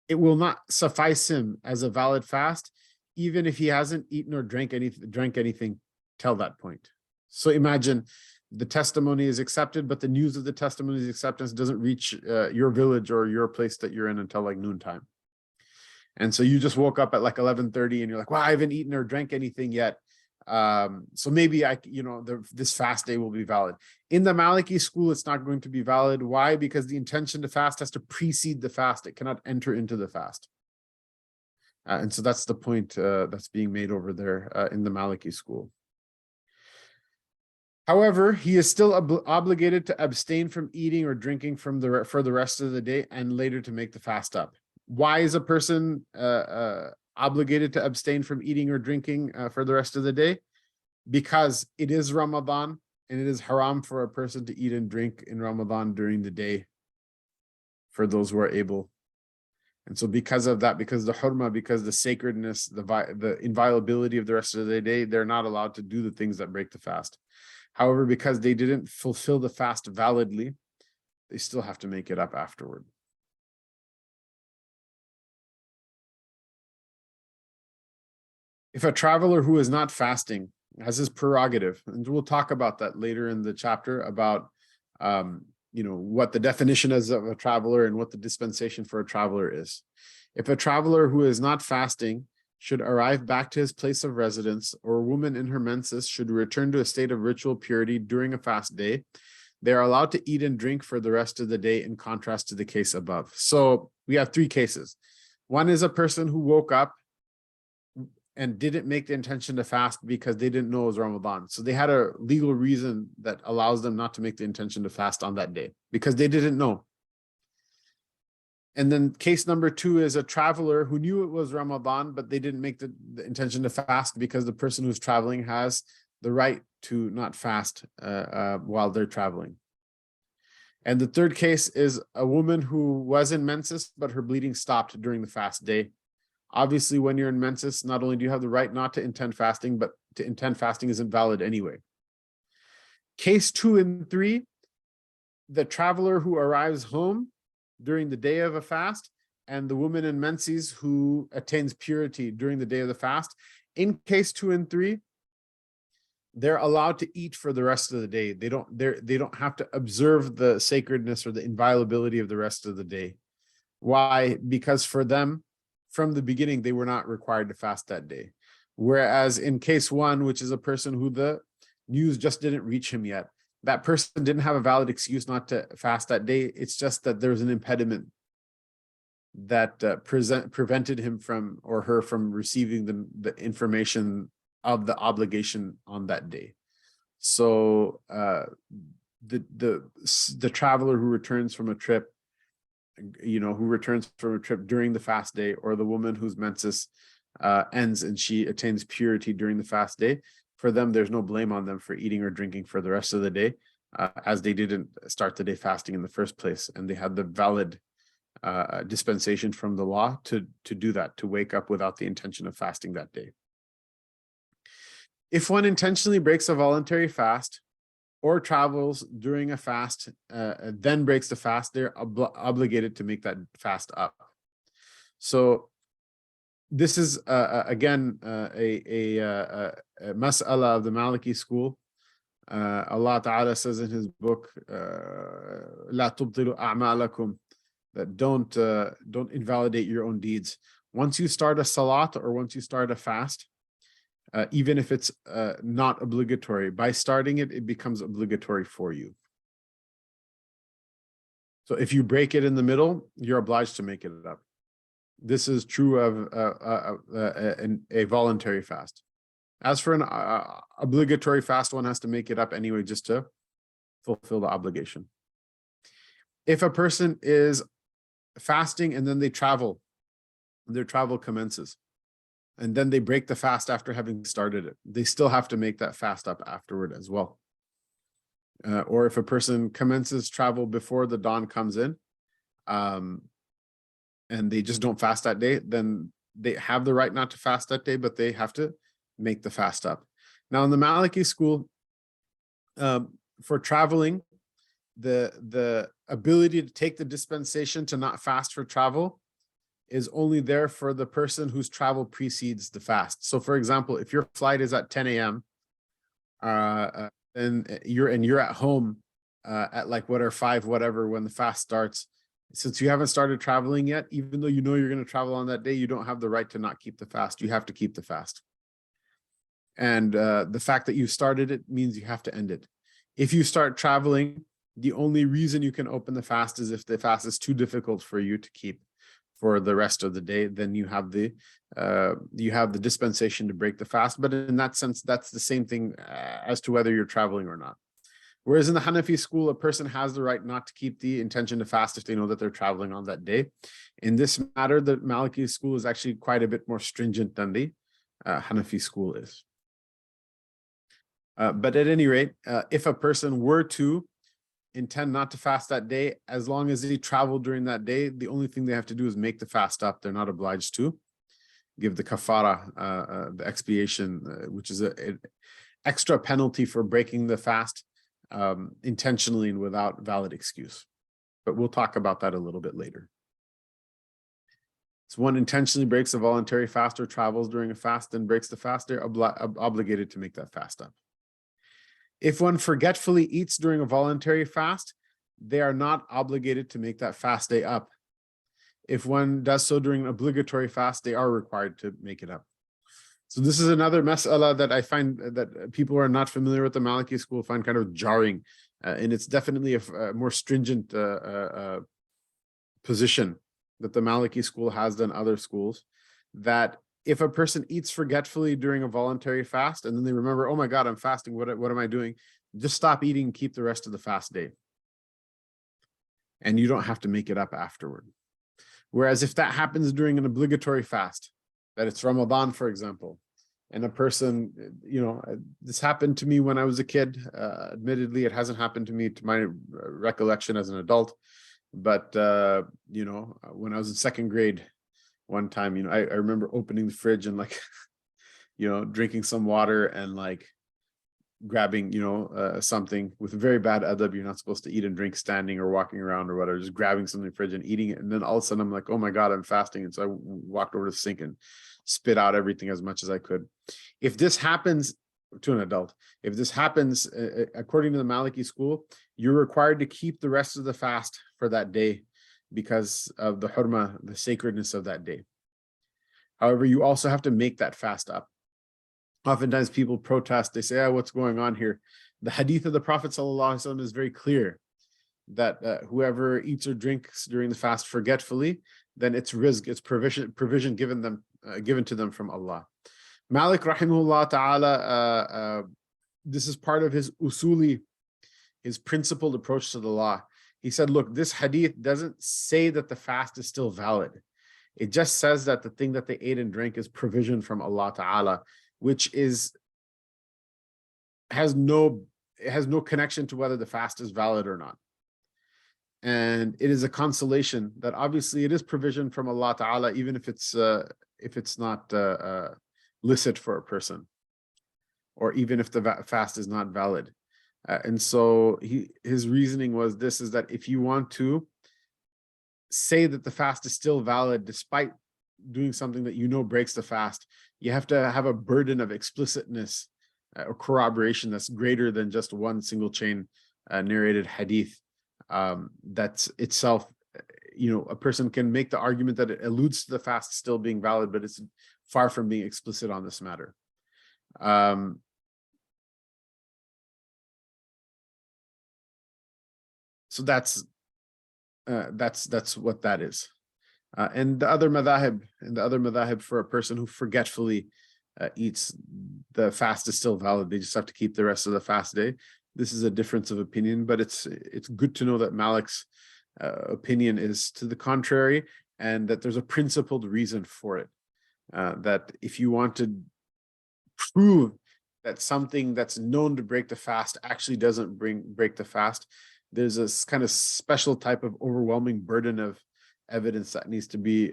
it will not suffice him as a valid fast, even if he hasn't eaten or drank anything till that point. So imagine the testimony is accepted, but the news of the testimony's acceptance doesn't reach your village or your place that you're in until like noontime. And so you just woke up at like 11:30 and you're like, well, I haven't eaten or drank anything yet. So maybe this fast day will be valid. In the Maliki school, it's not going to be valid. Why? Because the intention to fast has to precede the fast. It cannot enter into the fast. And so that's the point that's being made over there in the Maliki school. However, he is still obligated to abstain from eating or drinking for the rest of the day and later to make the fast up. Why is a person obligated to abstain from eating or drinking for the rest of the day? Because it is Ramadan and it is haram for a person to eat and drink in Ramadan during the day for those who are able. And so because of that, because the hurma, because the sacredness, the inviolability of the rest of the day, they're not allowed to do the things that break the fast. However, because they didn't fulfill the fast validly, they still have to make it up afterward. If a traveler who is not fasting has his prerogative, and we'll talk about that later in the chapter about what the definition is of a traveler and what the dispensation for a traveler is. If a traveler who is not fasting should arrive back to his place of residence, or a woman in her menses should return to a state of ritual purity during a fast day, they are allowed to eat and drink for the rest of the day, in contrast to the case above. So we have three cases. One is a person who woke up and didn't make the intention to fast because they didn't know it was Ramadan. So they had a legal reason that allows them not to make the intention to fast on that day because they didn't know. And then case number two is a traveler who knew it was Ramadan, but they didn't make the intention to fast because the person who's traveling has the right to not fast while they're traveling. And the third case is a woman who was in menses, but her bleeding stopped during the fast day. Obviously, when you're in menses, not only do you have the right not to intend fasting, but to intend fasting isn't valid anyway. Case 2 and 3, the traveler who arrives home during the day of a fast, and the woman in menses who attains purity during the day of the fast. In case 2 and 3, they're allowed to eat for the rest of the day. They don't have to observe the sacredness or the inviolability of the rest of the day. Why? Because for them, from the beginning, they were not required to fast that day. Whereas in case 1, which is a person who the news just didn't reach him yet, that person didn't have a valid excuse not to fast that day. It's just that there's an impediment that prevented him from or her from receiving the information of the obligation on that day. So the traveler who returns from a trip, during the fast day, or the woman whose menses ends and she attains purity during the fast day, for them, there's no blame on them for eating or drinking for the rest of the day, as they didn't start the day fasting in the first place. And they had the valid dispensation from the law to do that, to wake up without the intention of fasting that day. If one intentionally breaks a voluntary fast or travels during a fast, then breaks the fast, they're obligated to make that fast up. So this is again a mas'ala of the Maliki school. Allah Ta'ala says in his book, "La tubtilu a'malakum," that don't invalidate your own deeds. Once you start a salat or once you start a fast, even if it's not obligatory, by starting it, it becomes obligatory for you. So if you break it in the middle, you're obliged to make it up. This is true of a voluntary fast. As for an obligatory fast, one has to make it up anyway just to fulfill the obligation. If a person is fasting and then they travel, their travel commences, and then they break the fast after having started it, they still have to make that fast up afterward as well. Or if a person commences travel before the dawn comes in, and they just don't fast that day, then they have the right not to fast that day, but they have to make the fast up. Now, in the Maliki school, for traveling, the ability to take the dispensation to not fast for travel is only there for the person whose travel precedes the fast. So, for example, if your flight is at 10 a.m., and you're at home at like 5 whatever when the fast starts, since you haven't started traveling yet, even though you know you're going to travel on that day, you don't have the right to not keep the fast. You have to keep the fast. And the fact that you started it means you have to end it. If you start traveling, the only reason you can open the fast is if the fast is too difficult for you to keep. for the rest of the day, then you have the dispensation to break the fast. But in that sense, that's the same thing as to whether you're traveling or not. Whereas in the Hanafi school, a person has the right not to keep the intention to fast if they know that they're traveling on that day. In this matter, the Maliki school is actually quite a bit more stringent than the Hanafi school is. But at any rate, if a person were to intend not to fast that day, as long as they travel during that day, the only thing they have to do is make the fast up. They're not obliged to give the kafara, the expiation, which is an extra penalty for breaking the fast intentionally and without valid excuse. But we'll talk about that a little bit later. So one intentionally breaks a voluntary fast or travels during a fast and breaks the fast, they're obligated to make that fast up. If one forgetfully eats during a voluntary fast, they are not obligated to make that fast day up. If one does so during an obligatory fast, they are required to make it up. So this is another mas'ala that I find that people who are not familiar with the Maliki school find kind of jarring. And it's definitely a more stringent position that the Maliki school has than other schools, that if a person eats forgetfully during a voluntary fast and then they remember, oh my God, I'm fasting, what am I doing? Just stop eating and keep the rest of the fast day. And you don't have to make it up afterward. Whereas if that happens during an obligatory fast, that it's Ramadan, for example, and a person, this happened to me when I was a kid. Admittedly, it hasn't happened to me to my recollection as an adult. But, when I was in second grade, one time, I remember opening the fridge and drinking some water and grabbing, something with very bad adab. You're not supposed to eat and drink standing or walking around or whatever, just grabbing something in the fridge and eating it. And then all of a sudden I'm like, oh my God, I'm fasting. And so I walked over to the sink and spit out everything as much as I could. If this happens to an adult, if this happens, according to the Maliki school, you're required to keep the rest of the fast for that day because of the hurma, the sacredness of that day. However, you also have to make that fast up. Oftentimes people protest, they say, what's going on here? The hadith of the Prophet ﷺ is very clear that whoever eats or drinks during the fast forgetfully, then it's rizq, it's provision given to them from Allah. Malik rahimahullah ta'ala, this is part of his usuli, his principled approach to the law. He said, look, this hadith doesn't say that the fast is still valid. It just says that the thing that they ate and drank is provision from Allah ta'ala, which has no connection to whether the fast is valid or not. And it is a consolation that obviously it is provision from Allah ta'ala, even if it's not licit for a person, or even if the fast is not valid. And so his reasoning was this, is that if you want to say that the fast is still valid despite doing something that breaks the fast, you have to have a burden of explicitness or corroboration that's greater than just one single chain narrated hadith. That's itself, a person can make the argument that it alludes to the fast still being valid, but it's far from being explicit on this matter. So that's what that is. And the other madhahib for a person who forgetfully eats, the fast is still valid. They just have to keep the rest of the fast day. This is a difference of opinion, but it's good to know that Malik's opinion is to the contrary, and that there's a principled reason for it. That if you want to prove that something that's known to break the fast actually doesn't break the fast, there's this kind of special type of overwhelming burden of evidence that needs to be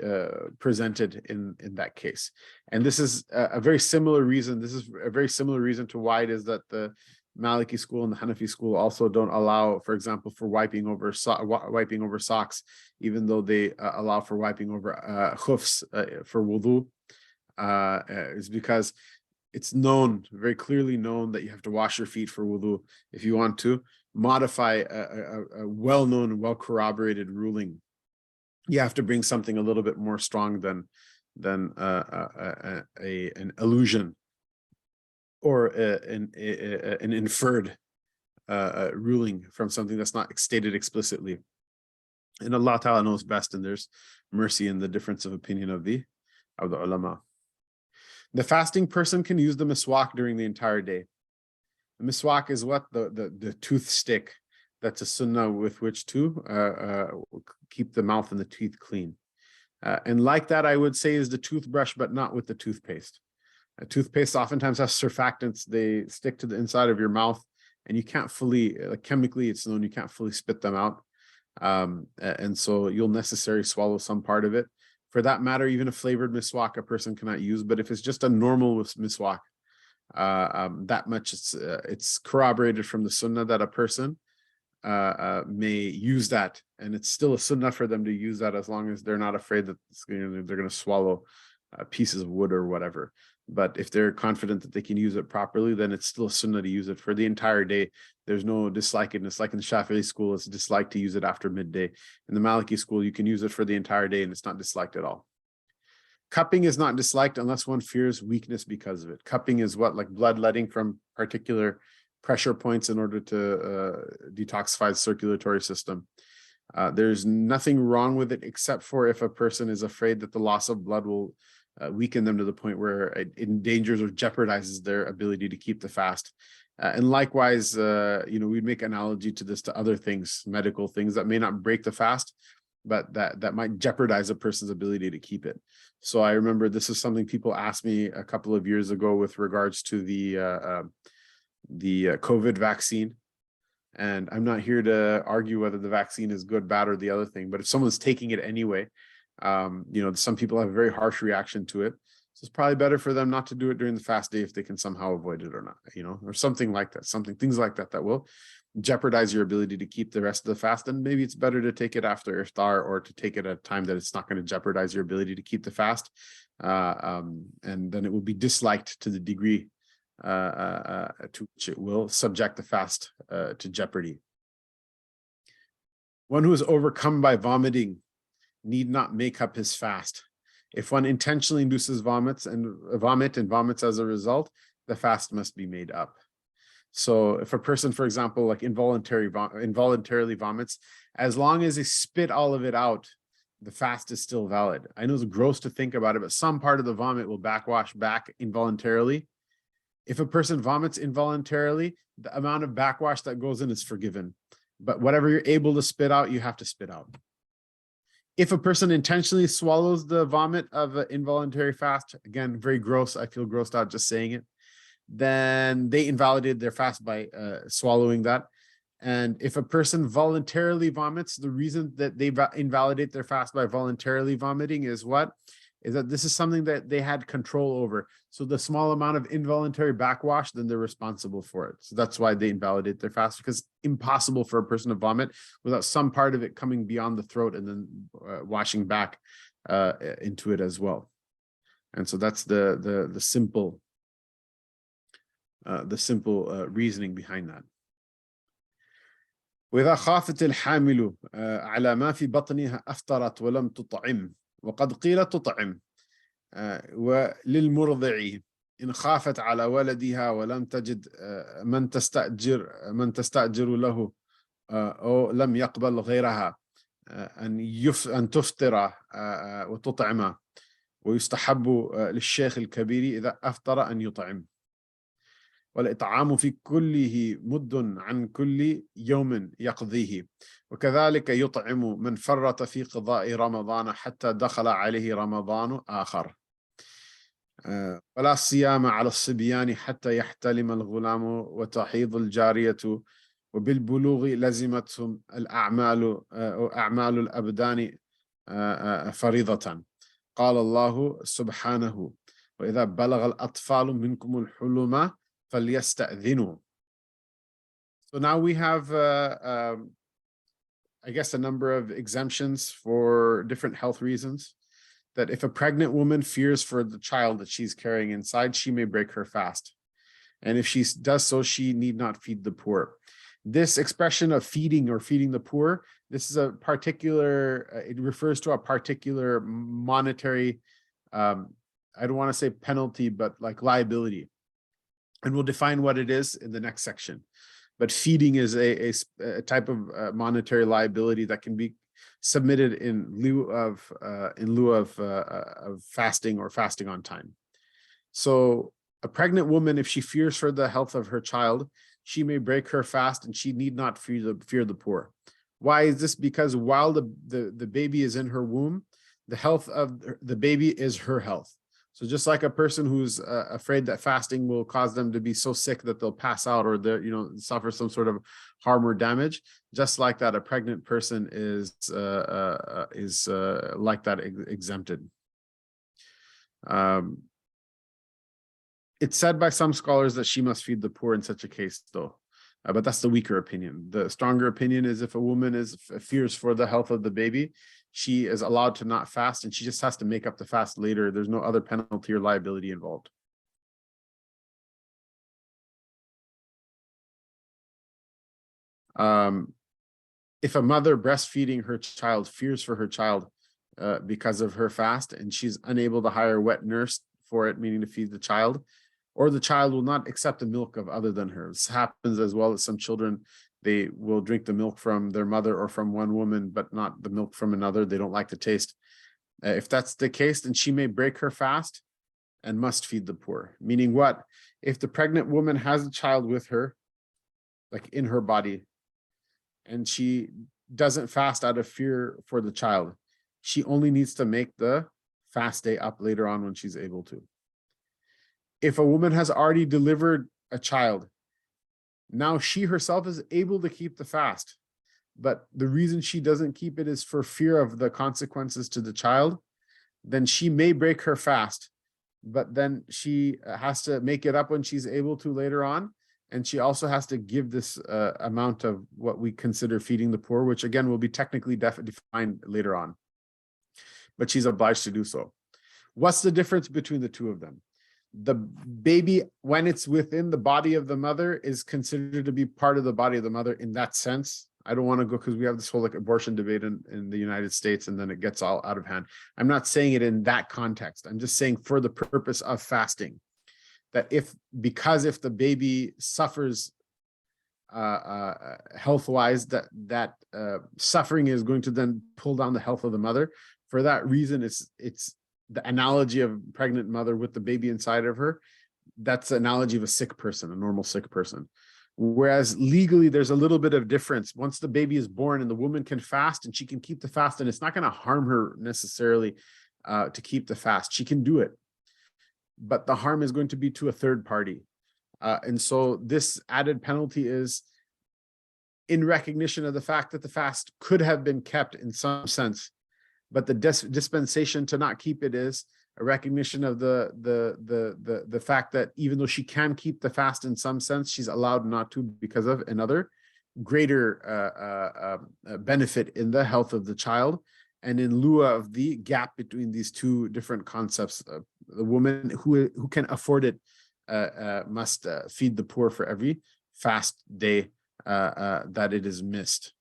presented in that case. And this is a very similar reason. This is a very similar reason to why it is that the Maliki school and the Hanafi school also don't allow, for example, for wiping over socks, even though they allow for wiping over khufs for wudu, is because it's known, very clearly known, that you have to wash your feet for wudu. If you want to modify a well-known and well-corroborated ruling, you have to bring something a little bit more strong than an illusion or an inferred ruling from something that's not stated explicitly. And Allah Ta'ala knows best, and there's mercy in the difference of opinion of the ulama. The fasting person can use the miswak during the entire day. The miswak is what? The tooth stick. That's a sunnah with which to keep the mouth and the teeth clean. And like that, I would say, is the toothbrush, but not with the toothpaste. Toothpaste oftentimes has surfactants. They stick to the inside of your mouth, and you can't fully, chemically, it's known, you can't fully spit them out. And so you'll necessarily swallow some part of it. For that matter, even a flavored miswak a person cannot use, but if it's just a normal miswak, that much it's corroborated from the sunnah that a person may use that, and it's still a sunnah for them to use that as long as they're not afraid that they're going to swallow pieces of wood or whatever. But if they're confident that they can use it properly, then it's still a sunnah to use it for the entire day. There's no dislikedness. Like in the Shafi'i school, it's disliked to use it after midday. In the Maliki school, you can use it for the entire day and it's not disliked at all. Cupping is not disliked unless one fears weakness because of it. Cupping is what? Like bloodletting from particular pressure points in order to detoxify the circulatory system. There's nothing wrong with it except for if a person is afraid that the loss of blood will weaken them to the point where it endangers or jeopardizes their ability to keep the fast. And likewise, we'd make analogy to this to other things, medical things that may not break the fast, but that might jeopardize a person's ability to keep it. So I remember this is something people asked me a couple of years ago with regards to the COVID vaccine. And I'm not here to argue whether the vaccine is good, bad, or the other thing, but if someone's taking it anyway, some people have a very harsh reaction to it. So it's probably better for them not to do it during the fast day if they can somehow avoid it or not, or something like that, things like that will jeopardize your ability to keep the rest of the fast. And maybe it's better to take it after iftar or to take it at a time that it's not going to jeopardize your ability to keep the fast. And then it will be disliked to the degree to which it will subject the fast to jeopardy. One who is overcome by vomiting need not make up his fast. If one intentionally induces vomit and vomits as a result, the fast must be made up. So if a person, for example, like involuntarily vomits, as long as they spit all of it out, the fast is still valid. I know it's gross to think about it, but some part of the vomit will backwash back involuntarily. If a person vomits involuntarily, the amount of backwash that goes in is forgiven. But whatever you're able to spit out, you have to spit out. If a person intentionally swallows the vomit of an involuntary fast, again, very gross, I feel grossed out just saying it, then they invalidated their fast by swallowing that. And if a person voluntarily vomits, the reason that they invalidate their fast by voluntarily vomiting is what? Is that this is something that they had control over. So the small amount of involuntary backwash, then they're responsible for it. So that's why they invalidate their fast, because it's impossible for a person to vomit without some part of it coming beyond the throat and then washing back into it as well. And so that's the simple reasoning behind that. وإذا خافت الحامل على ما في بطنها أفطرت ولم تطعم وقد قيل تطعم وللمرضع إن خافت على ولدها ولم تجد من تستأجر له أو لم يقبل غيرها أن تفطر وتطعم ويستحب للشيخ الكبير إذا أفطر أن يطعم والإطعام في كله مد عن كل يوم يقضيه وكذلك يطعم من فرط في قضاء رمضان حتى دخل عليه رمضان آخر ولا صيام على الصبيان حتى يحتلم الغلام وتحيض الجارية وبالبلوغ لزمتهم أعمال الأبدان فريضة قال الله سبحانه وإذا بلغ الأطفال منكم الحلم فليستأذنوا. So now we have, I guess, a number of exemptions for different health reasons. That if a pregnant woman fears for the child that she's carrying inside, she may break her fast. And if she does so, she need not feed the poor. This expression of feeding or feeding the poor, this is a particular, it refers to a particular monetary, I don't want to say penalty, but like liability. And we'll define what it is in the next section. But feeding is a type of monetary liability that can be submitted in lieu of fasting or fasting on time. So a pregnant woman, if she fears for the health of her child, she may break her fast and she need not fear the poor. Why is this? Because while the baby is in her womb, the health of the baby is her health. So just like a person who's afraid that fasting will cause them to be so sick that they'll pass out or they suffer some sort of harm or damage, just like that, a pregnant person is like that, exempted. It's said by some scholars that she must feed the poor in such a case, though. But that's the weaker opinion. The stronger opinion is if a woman fears for the health of the baby, she is allowed to not fast and she just has to make up the fast later. There's no other penalty or liability involved. If a mother breastfeeding her child fears for her child because of her fast and she's unable to hire a wet nurse for it, meaning to feed the child, or the child will not accept the milk of other than her. This happens as well as some children, they will drink the milk from their mother or from one woman, but not the milk from another. They don't like the taste. If that's the case, then she may break her fast and must feed the poor. Meaning what? If the pregnant woman has a child with her, like in her body, and she doesn't fast out of fear for the child, she only needs to make the fast day up later on when she's able to. If a woman has already delivered a child, now she herself is able to keep the fast, but the reason she doesn't keep it is for fear of the consequences to the child, then she may break her fast, but then she has to make it up when she's able to later on. And she also has to give this amount of what we consider feeding the poor, which again will be technically defined later on. But she's obliged to do so. What's the difference between the two of them? The baby, when it's within the body of the mother, is considered to be part of the body of the mother in that sense. I don't want to go because we have this whole abortion debate in the United States and then it gets all out of hand. I'm not saying it in that context. I'm just saying for the purpose of fasting, that if the baby suffers health-wise, that suffering is going to then pull down the health of the mother. For that reason, it's the analogy of pregnant mother with the baby inside of her. That's the analogy of a sick person, a normal sick person. Whereas legally, there's a little bit of difference. Once the baby is born and the woman can fast and she can keep the fast, and it's not going to harm her necessarily to keep the fast. She can do it, but the harm is going to be to a third party. And so this added penalty is in recognition of the fact that the fast could have been kept in some sense, but the dispensation to not keep it is a recognition of the fact that even though she can keep the fast in some sense, she's allowed not to because of another greater benefit in the health of the child. And in lieu of the gap between these two different concepts, the woman who can afford it must feed the poor for every fast day that it is missed.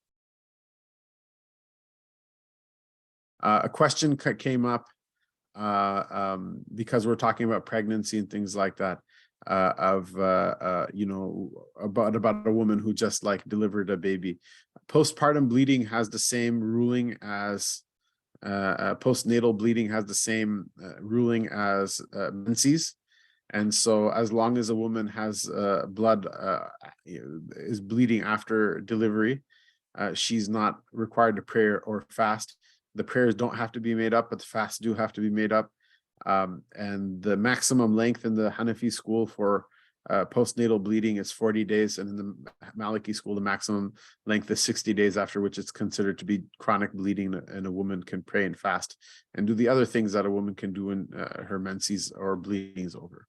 A question came up because we're talking about pregnancy and things like that, about a woman who just delivered a baby. Postpartum bleeding has the same ruling as postnatal bleeding has the same ruling as menses. And so as long as a woman has blood is bleeding after delivery, she's not required to pray or fast. The prayers don't have to be made up, but the fasts do have to be made up. And the maximum length in the Hanafi school for postnatal bleeding is 40 days. And in the Maliki school, the maximum length is 60 days, after which it's considered to be chronic bleeding, and a woman can pray and fast and do the other things that a woman can do when her menses or bleeding is over.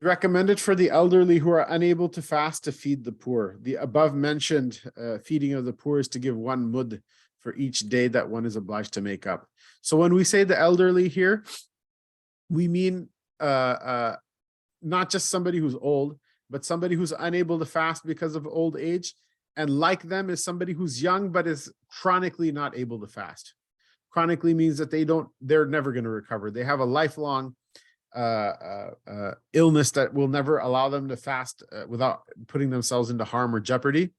Recommended for the elderly who are unable to fast to feed the poor. The above mentioned feeding of the poor is to give 1 mud for each day that one is obliged to make up. So when we say the elderly here, we mean not just somebody who's old, but somebody who's unable to fast because of old age. And like them is somebody who's young, but is chronically not able to fast. Chronically means that they're never going to recover. They have a lifelong illness that will never allow them to fast without putting themselves into harm or jeopardy.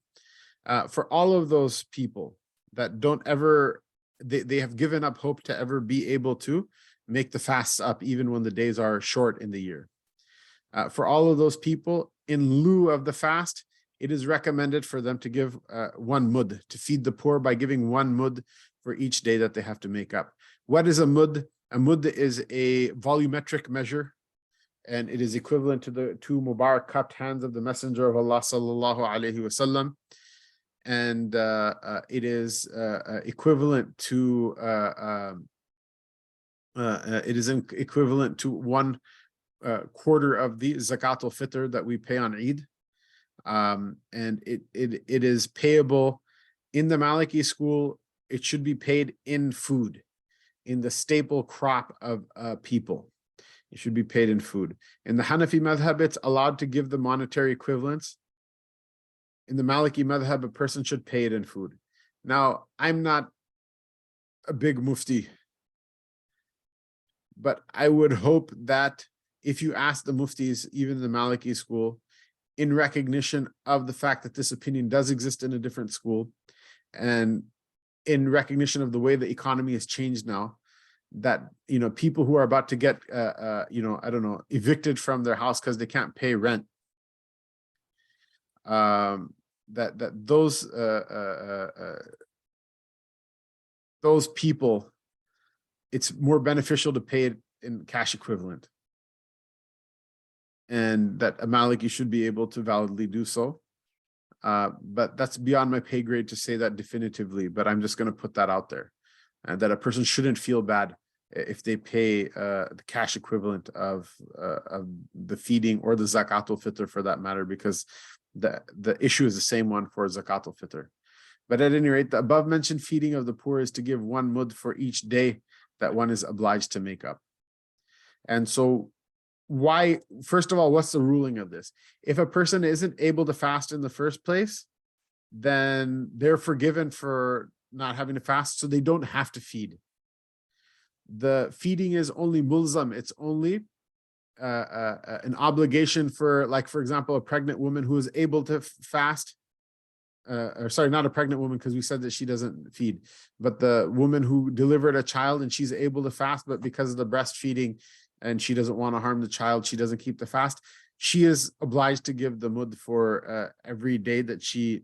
For all of those people, that don't ever, they have given up hope to ever be able to make the fasts up, even when the days are short in the year. For all of those people, in lieu of the fast, it is recommended for them to give 1 mud, to feed the poor by giving 1 mud for each day that they have to make up. What is a mud? A mud is a volumetric measure, and it is equivalent to the 2 Mubarak cupped hands of the Messenger of Allah sallallahu alaihi wasallam, and it is equivalent to equivalent to 1 quarter of the zakat al-fitr that we pay on Eid, and it is payable in the Maliki school. It should be paid in food, in the staple crop of people. It should be paid in food. In the Hanafi madhab, it's allowed to give the monetary equivalents. In the Maliki madhab, a person should pay it in food. Now, I'm not a big mufti, but I would hope that if you ask the muftis, even the Maliki school, in recognition of the fact that this opinion does exist in a different school, and in recognition of the way the economy has changed now, that, you know, people who are about to get, you know, I don't know, evicted from their house because they can't pay rent, that those people, it's more beneficial to pay it in cash equivalent, and that a Maliki should be able to validly do so. But that's beyond my pay grade to say that definitively, but I'm just going to put that out there, and that a person shouldn't feel bad if they pay the cash equivalent of the feeding or the zakat al-fitr for that matter, because the issue is the same one for zakat al-fitr. But at any rate, the above mentioned feeding of the poor is to give 1 mud for each day that one is obliged to make up. And so why, first of all, what's the ruling of this? If a person isn't able to fast in the first place, then they're forgiven for not having to fast, so they don't have to feed. The feeding is only mulzam, it's only an obligation for, like, for example, a pregnant woman who is able to fast, or sorry, not a pregnant woman, because we said that she doesn't feed, but the woman who delivered a child and she's able to fast, but because of the breastfeeding and she doesn't want to harm the child, she doesn't keep the fast. She is obliged to give the mud for every day that she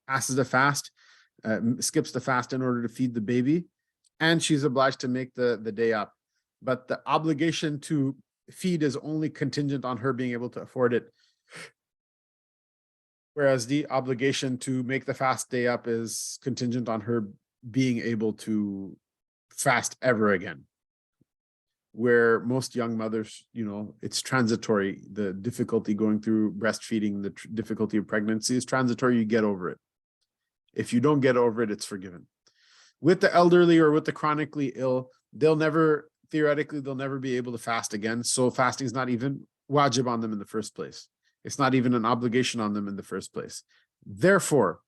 passes the fast, skips the fast in order to feed the baby, and she's obliged to make the day up. But the obligation to feed is only contingent on her being able to afford it, whereas the obligation to make the fast day up is contingent on her being able to fast ever again. Where most young mothers, you know, it's transitory. The difficulty going through breastfeeding, the difficulty of pregnancy is transitory. You get over it. If you don't get over it, it's forgiven. With the elderly or with the chronically ill, theoretically, they'll never be able to fast again. So fasting is not even wajib on them in the first place. It's not even an obligation on them in the first place. Therefore,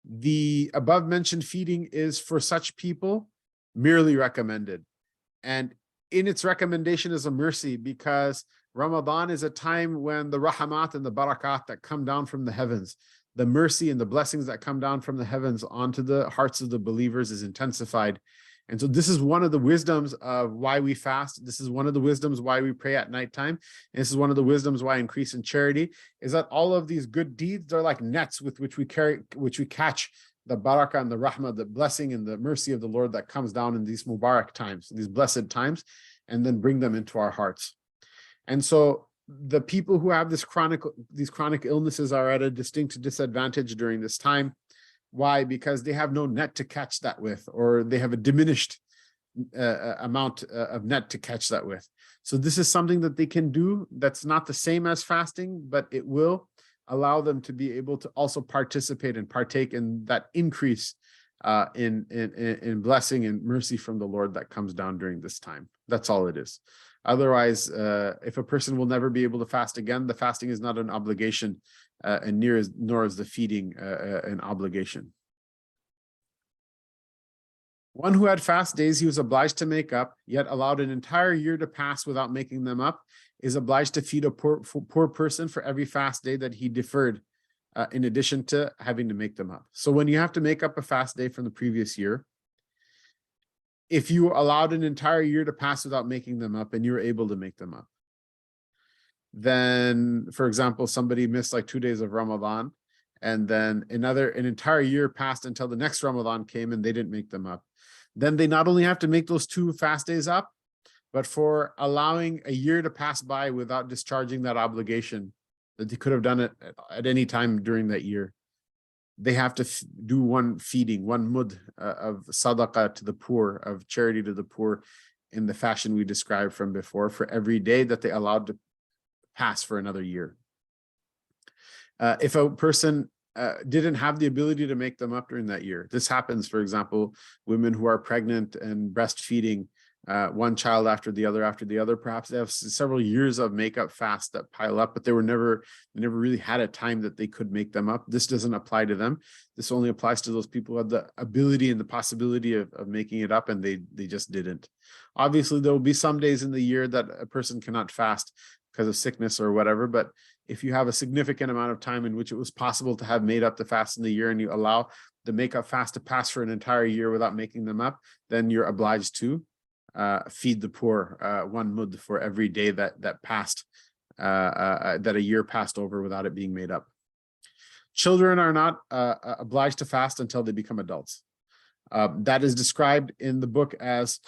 the above mentioned feeding is for such people merely recommended. And in its recommendation is a mercy, because Ramadan is a time when the rahmat and the barakat that come down from the heavens, the mercy and the blessings that come down from the heavens onto the hearts of the believers is intensified. And so this is one of the wisdoms of why we fast. This is one of the wisdoms why we pray at nighttime. And this is one of the wisdoms why increase in charity is that all of these good deeds are like nets with which we catch the barakah and the rahmah, the blessing and the mercy of the Lord that comes down in these Mubarak times, these blessed times, and then bring them into our hearts. And so the people who have these chronic illnesses are at a distinct disadvantage during this time. Why? Because they have no net to catch that with, or they have a diminished amount of net to catch that with. So this is something that they can do that's not the same as fasting, but it will allow them to be able to also participate and partake in that increase in blessing and mercy from the Lord that comes down during this time. That's all it is. Otherwise, if a person will never be able to fast again, the fasting is not an obligation, and nor is the feeding an obligation. One who had fast days he was obliged to make up, yet allowed an entire year to pass without making them up, is obliged to feed a poor person for every fast day that he deferred in addition to having to make them up. So when you have to make up a fast day from the previous year, if you allowed an entire year to pass without making them up and you were able to make them up, then, for example, somebody missed like 2 days of Ramadan, and then an entire year passed until the next Ramadan came and they didn't make them up. Then they not only have to make those 2 fast days up, but for allowing a year to pass by without discharging that obligation that they could have done it at any time during that year, they have to do one feeding, one mud of sadaqah to the poor, of charity to the poor, in the fashion we described from before, for every day that they allowed to pass for another year. If a person didn't have the ability to make them up during that year, this happens, for example, women who are pregnant and breastfeeding one child after the other, perhaps they have several years of makeup fast that pile up, but they never really had a time that they could make them up. This doesn't apply to them. This only applies to those people who have the ability and the possibility of making it up, and they just didn't. Obviously, there will be some days in the year that a person cannot fast because of sickness or whatever, but if you have a significant amount of time in which it was possible to have made up the fast in the year, and you allow the makeup fast to pass for an entire year without making them up, then you're obliged to feed the poor one mud for every day that passed, that a year passed over without it being made up. Children are not obliged to fast until they become adults. That is described in the book as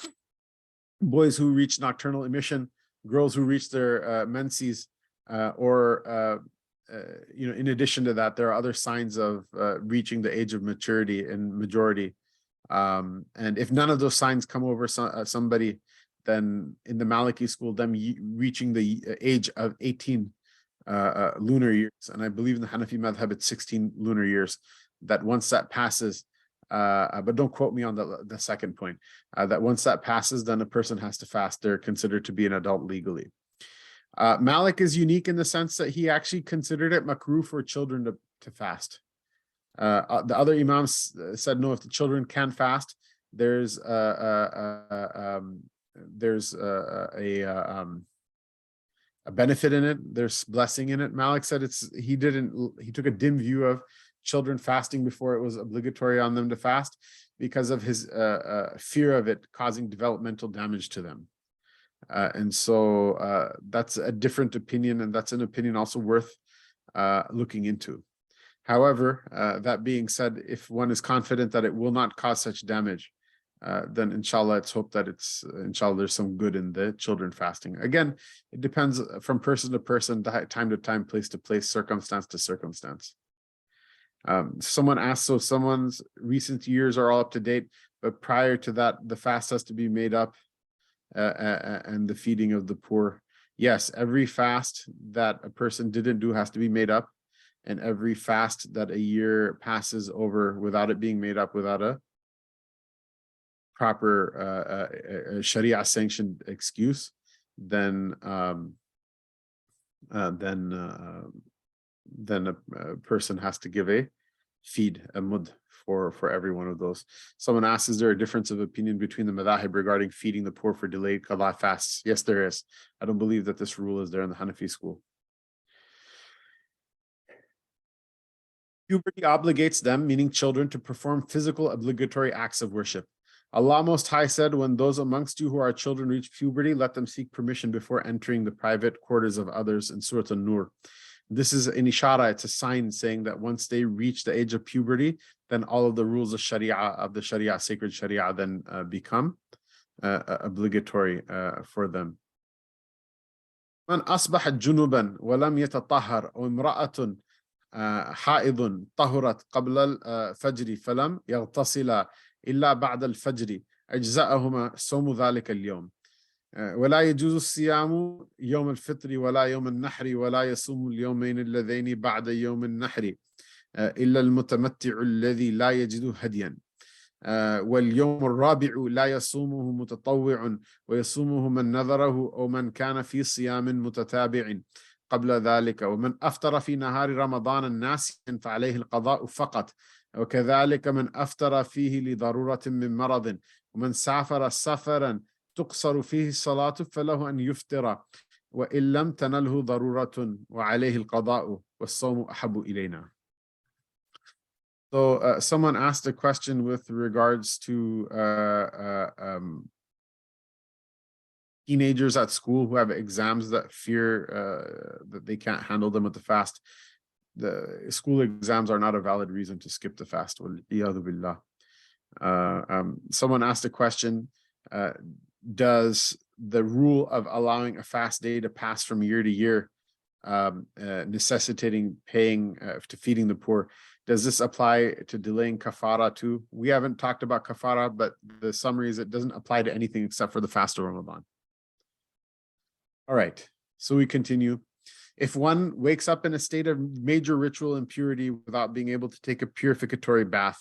boys who reach nocturnal emission, girls who reach their menses, or in addition to that, there are other signs of reaching the age of maturity and majority. And if none of those signs come over somebody, then in the Maliki school, them reaching the age of 18 lunar years, and I believe in the Hanafi madhab it's 16 lunar years, that once that passes, but don't quote me on the second point, that once that passes, then a person has to fast. They're considered to be an adult legally. Malik is unique in the sense that he actually considered it makruh for children to fast. The other imams said, no, if the children can fast, there's a benefit in it. There's blessing in it. Malik said he took a dim view of children fasting before it was obligatory on them to fast because of his fear of it causing developmental damage to them. And so that's a different opinion, and that's an opinion also worth looking into. However, that being said, if one is confident that it will not cause such damage, then inshallah, it's hoped that inshallah, there's some good in the children fasting. Again, it depends from person to person, time to time, place to place, circumstance to circumstance. Someone asked, so someone's recent years are all up to date, but prior to that, the fast has to be made up and the feeding of the poor. Yes, every fast that a person didn't do has to be made up. And every fast that a year passes over without it being made up, without a proper Sharia sanctioned excuse, then a person has to give a mud for every one of those. Someone asks, is there a difference of opinion between the madhahib regarding feeding the poor for delayed qada fasts? Yes, there is. I don't believe that this rule is there in the Hanafi school. Puberty obligates them, meaning children, to perform physical obligatory acts of worship. Allah Most High said, when those amongst you who are children reach puberty, let them seek permission before entering the private quarters of others in Surah An-Nur. This is an ishara, it's a sign saying that once they reach the age of puberty, then all of the rules of the Sharia, sacred Sharia, then become obligatory for them. من أصبح جنبا ولم يتطهر أو امرأة حائض طهرت قبل الفجر فلم يغتسل إلا بعد الفجر أجزأهما صوم ذلك اليوم ولا يجوز الصيام يوم الفطر ولا يوم النحر ولا يصوم اليومين اللذين بعد يوم النحر إلا المتمتع الذي لا يجد هديا واليوم الرابع لا يصومه متطوع ويصومه من نذره أو من كان في صيام متتابع قبل ذلك ومن أفطر في نهار رمضان ناسيا فعليه القضاء فقط وكذلك من أفطر فيه لضرورة من مرض ومن سافر سفرا تقصر فيه الصلاة فله أن يفطر وإن لم تنله ضرورة وعليه القضاء والصوم أحب إلينا. So someone asked a question with regards to teenagers at school who have exams that fear that they can't handle them with the fast. The school exams are not a valid reason to skip the fast. Someone asked a question, does the rule of allowing a fast day to pass from year to year, necessitating paying to feeding the poor, does this apply to delaying kafara too? We haven't talked about kafara, but the summary is it doesn't apply to anything except for the fast of Ramadan. All right, so we continue. If one wakes up in a state of major ritual impurity without being able to take a purificatory bath,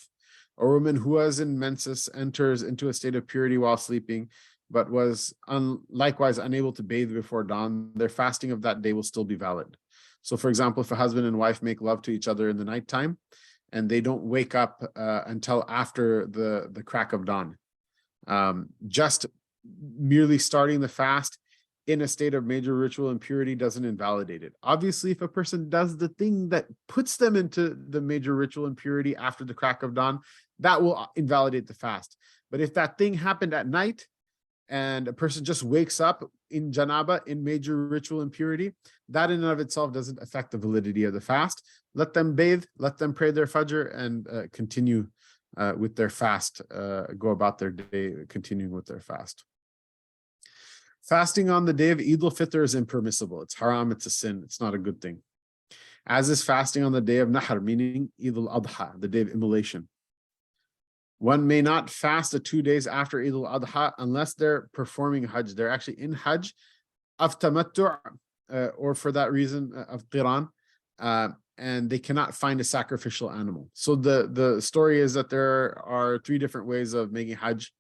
a woman who was in menses enters into a state of purity while sleeping, but was likewise unable to bathe before dawn, their fasting of that day will still be valid. So for example, if a husband and wife make love to each other in the nighttime and they don't wake up until after the crack of dawn, just merely starting the fast in a state of major ritual impurity doesn't invalidate it. Obviously, if a person does the thing that puts them into the major ritual impurity after the crack of dawn, that will invalidate the fast. But if that thing happened at night and a person just wakes up in janaba, in major ritual impurity, that in and of itself doesn't affect the validity of the fast. Let them bathe, let them pray their fajr, and continue with their fast, go about their day, continuing with their fast. Fasting on the day of Eid al-Fitr is impermissible. It's haram, it's a sin, it's not a good thing. As is fasting on the day of Nahr, meaning Eid al-Adha, the day of immolation. One may not fast the 2 days after Eid al-Adha unless they're performing Hajj. They're actually in Hajj of Tamattu', or for that reason of Qiran, and they cannot find a sacrificial animal. So the story is that there are 3 different ways of making Hajj.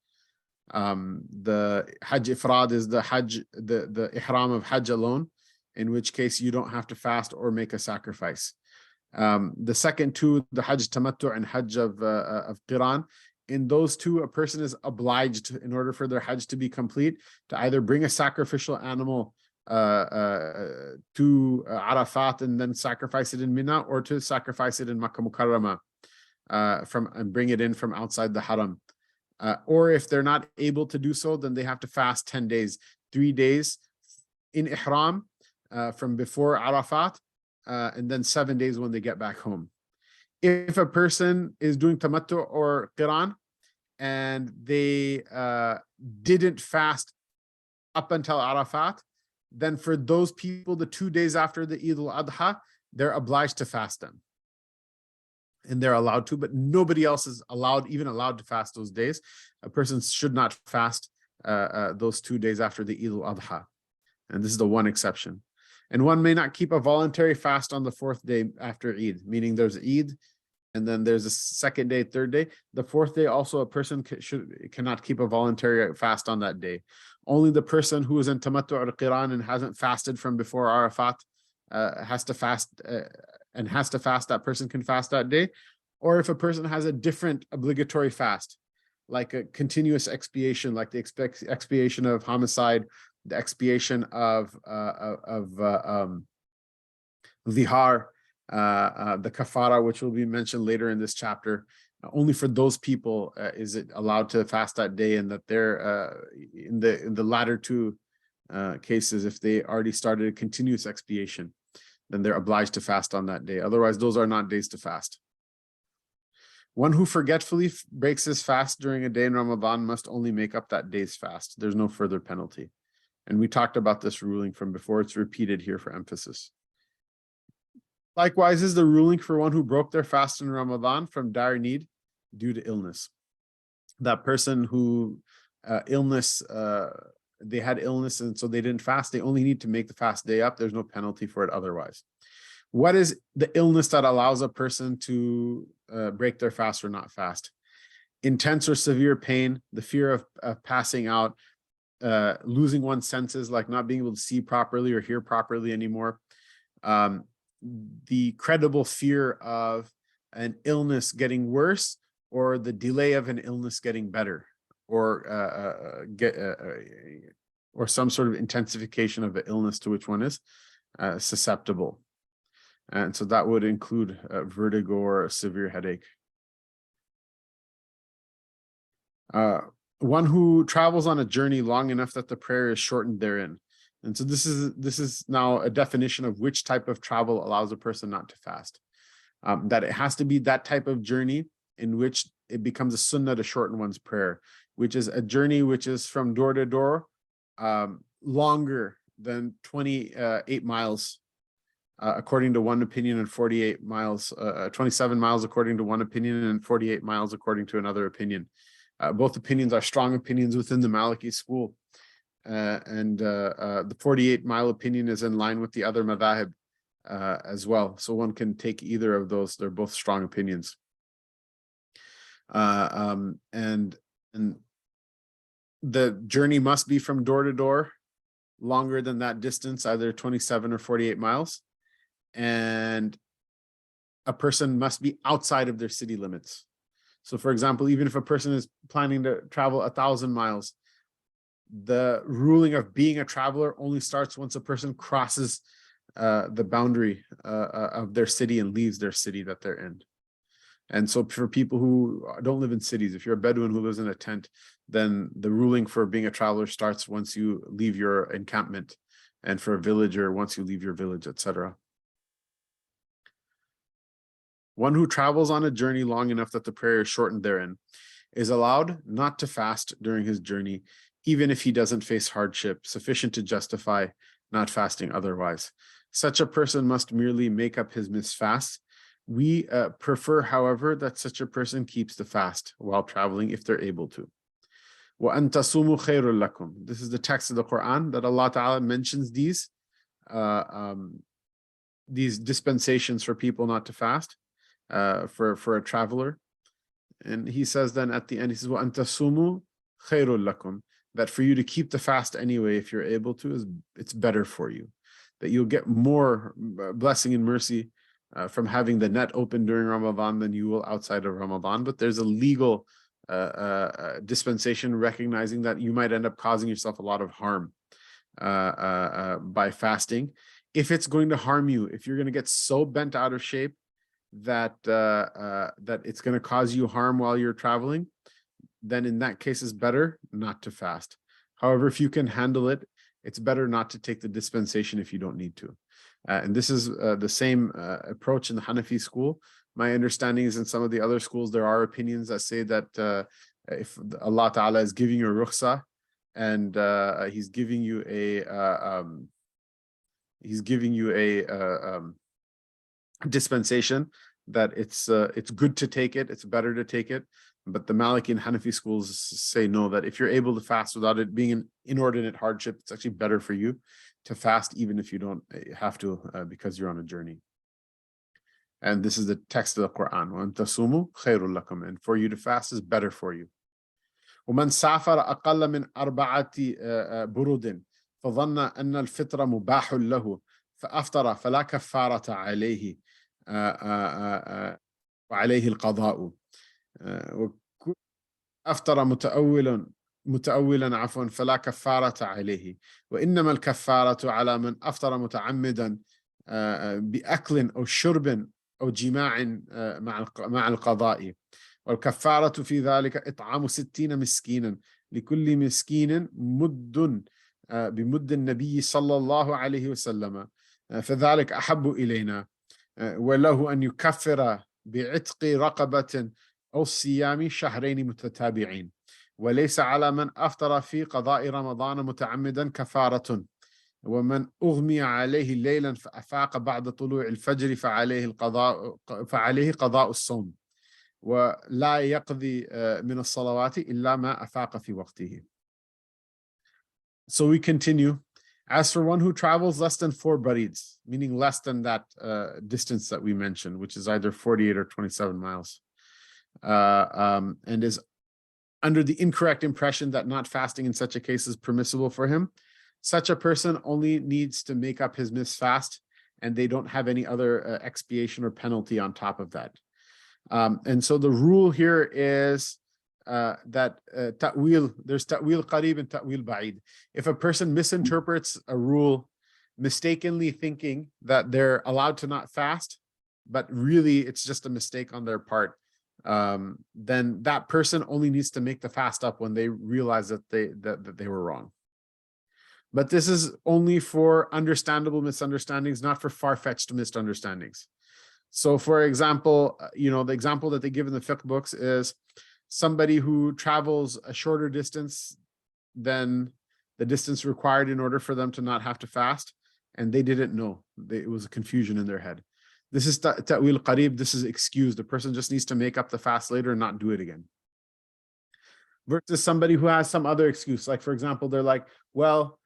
The Hajj Ifrad is the Hajj, the Ihram of Hajj alone, in which case you don't have to fast or make a sacrifice. The second 2, the Hajj Tamattu' and Hajj of Qiran, in those 2, a person is obliged, in order for their Hajj to be complete, to either bring a sacrificial animal to Arafat and then sacrifice it in Mina, or to sacrifice it in Makkah Mukarramah and bring it in from outside the Haram. Or if they're not able to do so, then they have to fast 10 days, 3 days in Ihram from before Arafat, and then 7 days when they get back home. If a person is doing Tamattu or Qiran and they didn't fast up until Arafat, then for those people, the 2 days after the Eid al-Adha, they're obliged to fast them. And they're allowed to, but nobody else is even allowed to fast those days. A person should not fast those 2 days after the Eid al-Adha. And this is the one exception. And one may not keep a voluntary fast on the 4th day after Eid, meaning there's Eid, and then there's a 2nd day, 3rd day. The 4th day also, a person cannot keep a voluntary fast on that day. Only the person who is in Tamattu or Qiran and hasn't fasted from before Arafat has to fast, that person can fast that day. Or if a person has a different obligatory fast, like a continuous expiation, like the expiation of homicide, the expiation of Zihar, the kafara, which will be mentioned later in this chapter, only for those people is it allowed to fast that day, and that they're in the latter 2 cases, if they already started a continuous expiation, then they're obliged to fast on that day. Otherwise, those are not days to fast. One who forgetfully breaks his fast during a day in Ramadan must only make up that day's fast. There's no further penalty. And we talked about this ruling from before. It's repeated here for emphasis. Likewise is the ruling for one who broke their fast in Ramadan from dire need due to illness. That person who they had illness and so they didn't fast, they only need to make the fast day up. There's no penalty for it otherwise. What is the illness that allows a person to break their fast or not fast? Intense or severe pain, the fear of passing out, losing one's senses, like not being able to see properly or hear properly anymore, the credible fear of an illness getting worse, or the delay of an illness getting better, or some sort of intensification of the illness to which one is susceptible. And so that would include vertigo or a severe headache. Uh, one who travels on a journey long enough that the prayer is shortened therein. And so this is now a definition of which type of travel allows a person not to fast. That it has to be that type of journey in which it becomes a sunnah to shorten one's prayer, which is a journey which is from door to door, longer than 28 miles, according to one opinion, and 48 miles, 27 miles according to one opinion, and 48 miles according to another opinion. Both opinions are strong opinions within the Maliki school. The 48-mile opinion is in line with the other madhahib as well. So one can take either of those. They're both strong opinions. And the journey must be from door to door, longer than that distance, either 27 or 48 miles. And a person must be outside of their city limits. So for example, even if a person is planning to travel 1,000 miles, the ruling of being a traveler only starts once a person crosses the boundary of their city and leaves their city that they're in. And so for people who don't live in cities, if you're a Bedouin who lives in a tent, then the ruling for being a traveler starts once you leave your encampment, and for a villager, once you leave your village, etc. One who travels on a journey long enough that the prayer is shortened therein is allowed not to fast during his journey, even if he doesn't face hardship sufficient to justify not fasting otherwise. Such a person must merely make up his missed fast. We prefer, however, that such a person keeps the fast while traveling if they're able to. وَأَن تَصُومُوا خَيْرٌ لَكُمْ. This is the text of the Quran that Allah Ta'ala mentions these dispensations for people not to fast, for a traveler. And he says then at the end, he says, وَأَن تَصُومُوا خَيْرٌ لَكُمْ. That for you to keep the fast anyway, if you're able to, it's better for you. That you'll get more blessing and mercy from having the net open during Ramadan than you will outside of Ramadan. But there's a legal dispensation recognizing that you might end up causing yourself a lot of harm by fasting. If it's going to harm you, if you're going to get so bent out of shape that that it's going to cause you harm while you're traveling, then in that case it's better not to fast. However, if you can handle it, it's better not to take the dispensation if you don't need to. And this is the same approach in the Hanafi school. My understanding is in some of the other schools, there are opinions that say that if Allah Ta'ala is giving you a rukhsah and He's giving you a dispensation, that it's good to take it, it's better to take it. But the Maliki and Hanafi schools say no, that if you're able to fast without it being an inordinate hardship, it's actually better for you to fast even if you don't have to because you're on a journey. And this is the text of the Quran. وَأَن تَصُومُوا خَيْرٌ لَكُمْ. And for you to fast is better for you. وَمَنْ سَافَرَ أَقَلَّ مِنْ أَرْبَعَةِ بُرُودٍ فَظَنَّ أَنَّ الْفِطْرَ مُبَاحٌ لَهُ فَأَفْطَرَ فَلَا كَفَّارَةَ عَلَيْهِ وعليه القضاء. أفطر متأولا عفوا فلا كفارة عليه، وإنما الكفارة على من أفطر متعمدا بأكل أو شرب أو جماع مع القضاء، والكفارة في ذلك إطعام 60 مسكينا لكل مسكين مد بمد النبي صلى الله عليه وسلم، فذلك أحب إلينا، وله أن يكفر بعتق رقبة أو صيام شهرين متتابعين، وليس على من أفطر في قضاء رمضان متعمدا كفارة، ومن أغمي عليه ليلا فأفاق بعد طلوع الفجر فعليه قضاء الصوم، ولا يقضي من الصلوات إلا ما أفاق في وقته. So we continue. As for one who travels less than 4 barids, meaning less than that distance that we mentioned, which is either 48 or 27 miles, and is under the incorrect impression that not fasting in such a case is permissible for him, such a person only needs to make up his missed fast, and they don't have any other expiation or penalty on top of that. And so the rule here is that ta'wil, there's ta'wil qarib and ta'wil ba'id. If a person misinterprets a rule, mistakenly thinking that they're allowed to not fast, but really it's just a mistake on their part, then that person only needs to make the fast up when they realize that they were wrong. But this is only for understandable misunderstandings, not for far-fetched misunderstandings. So for example, the example that they give in the fiqh books is somebody who travels a shorter distance than the distance required in order for them to not have to fast, and they didn't know. It was a confusion in their head. This is ta'wil qarib. This is excused. The person just needs to make up the fast later and not do it again. Versus somebody who has some other excuse. Like, for example, they're like, well,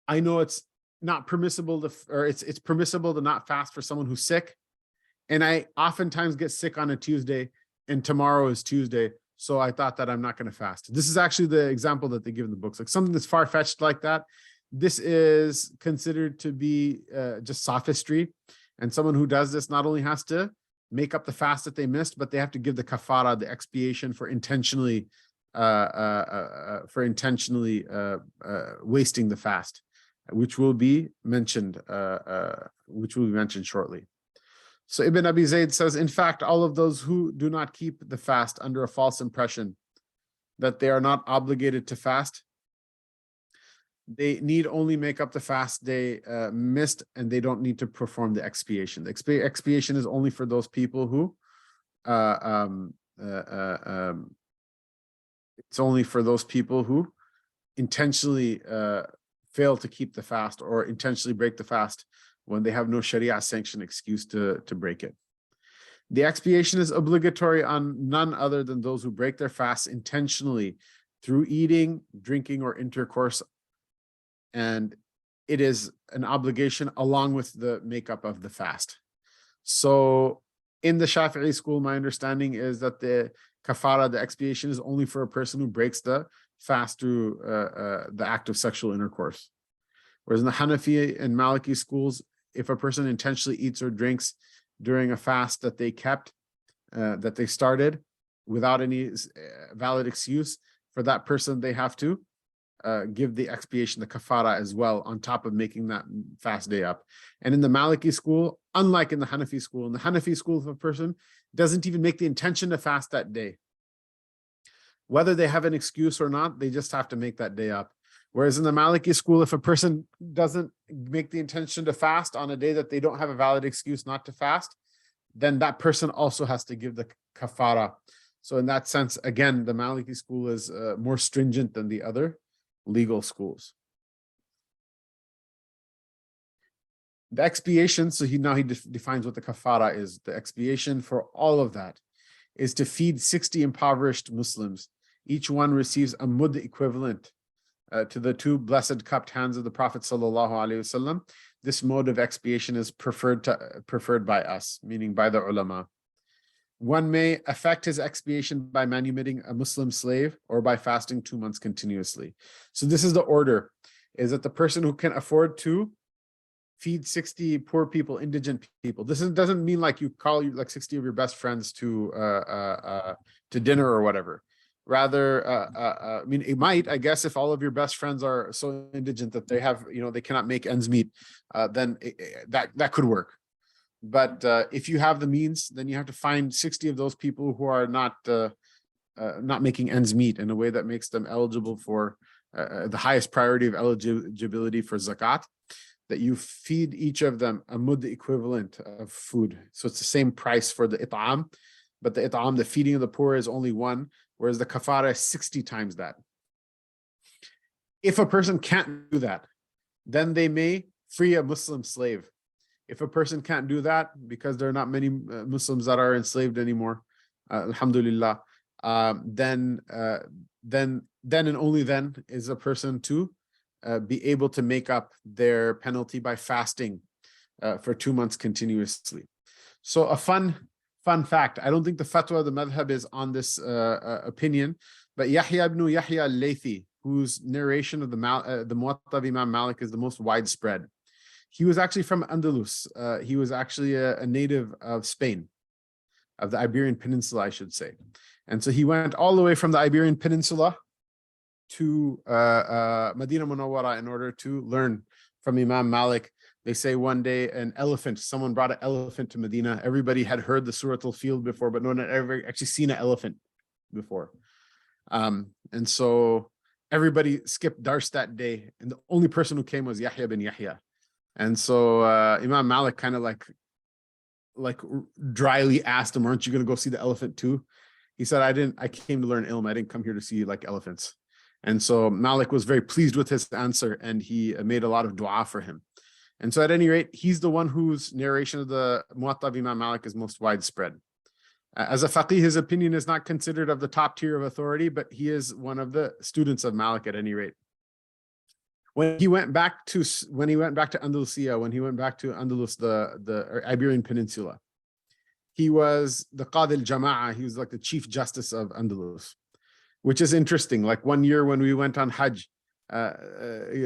I know it's not permissible to, or it's permissible to not fast for someone who's sick. And I oftentimes get sick on a Tuesday and tomorrow is Tuesday. So I thought that I'm not going to fast. This is actually the example that they give in the books, like something that's far-fetched like that. This is considered to be just sophistry. And someone who does this not only has to make up the fast that they missed, but they have to give the kafara, the expiation for intentionally wasting the fast, which will be mentioned shortly. So Ibn Abi Zayd says, in fact, all of those who do not keep the fast under a false impression that they are not obligated to fast, they need only make up the fast they missed, and they don't need to perform the expiation. The expiation is only for those people who it's only for those people who intentionally fail to keep the fast or intentionally break the fast when they have no Sharia sanctioned excuse to break it. The expiation is obligatory on none other than those who break their fast intentionally through eating, drinking, or intercourse. And it is an obligation along with the makeup of the fast. So in the Shafi'i school, my understanding is that the kafara, the expiation, is only for a person who breaks the fast through the act of sexual intercourse. Whereas in the Hanafi and Maliki schools, if a person intentionally eats or drinks during a fast that they kept, that they started without any valid excuse, for that person, they have to give the expiation, the kafara as well, on top of making that fast day up. And in the Maliki school, unlike in the Hanafi school, if a person doesn't even make the intention to fast that day, whether they have an excuse or not, they just have to make that day up. Whereas in the Maliki school, if a person doesn't make the intention to fast on a day that they don't have a valid excuse not to fast, then that person also has to give the kafara. So in that sense, again, the Maliki school is more stringent than the other legal schools. The expiation, so he defines what the kafara is. The expiation for all of that is to feed 60 impoverished Muslims. Each one receives a mud equivalent to the two blessed cupped hands of the Prophet ﷺ. This mode of expiation is preferred by us, meaning by the ulama. One may affect his expiation by manumitting a Muslim slave or by fasting 2 months continuously. So this is the order, is that the person who can afford to feed 60 poor people, indigent people. This doesn't mean like you call like 60 of your best friends to dinner or whatever. Rather, I mean, it might, I guess, if all of your best friends are so indigent that they have, they cannot make ends meet, then that could work. But if you have the means, then you have to find 60 of those people who are not making ends meet in a way that makes them eligible for the highest priority of eligibility for zakat, that you feed each of them a mud equivalent of food. So it's the same price for the it'am, but the it'am, the feeding of the poor, is only one, whereas the kafara is 60 times that. If a person can't do that, then they may free a Muslim slave. If a person can't do that, because there are not many Muslims that are enslaved anymore, alhamdulillah, then and only then is a person to be able to make up their penalty by fasting for 2 months continuously. So a fun fact, I don't think the fatwa of the madhab is on this opinion, but Yahya ibn Yahya al-Laythi, whose narration of the Muwatta of Imam Malik is the most widespread, he was actually from Andalus. He was actually a native of Spain, of the Iberian Peninsula, I should say. And so he went all the way from the Iberian Peninsula to Madinah Munawwara in order to learn from Imam Malik They say one day someone brought an elephant to Medina. Everybody had heard the Surah Al-Fil before, but no one had ever actually seen an elephant before. And so everybody skipped Dars that day. And the only person who came was Yahya bin Yahya. And so Imam Malik kind of like dryly asked him, aren't you going to go see the elephant too? He said, I came to learn ilm. I didn't come here to see like elephants. And so Malik was very pleased with his answer, and he made a lot of dua for him. And so at any rate, he's the one whose narration of the Muwatta of Imam Malik is most widespread. As a faqih, his opinion is not considered of the top tier of authority, but he is one of the students of Malik at any rate. When he went back to Andalusia, when he went back to Andalus, the Iberian Peninsula, he was the Qadi al-Jama'ah. He was like the Chief Justice of Andalus, which is interesting. Like one year when we went on Hajj,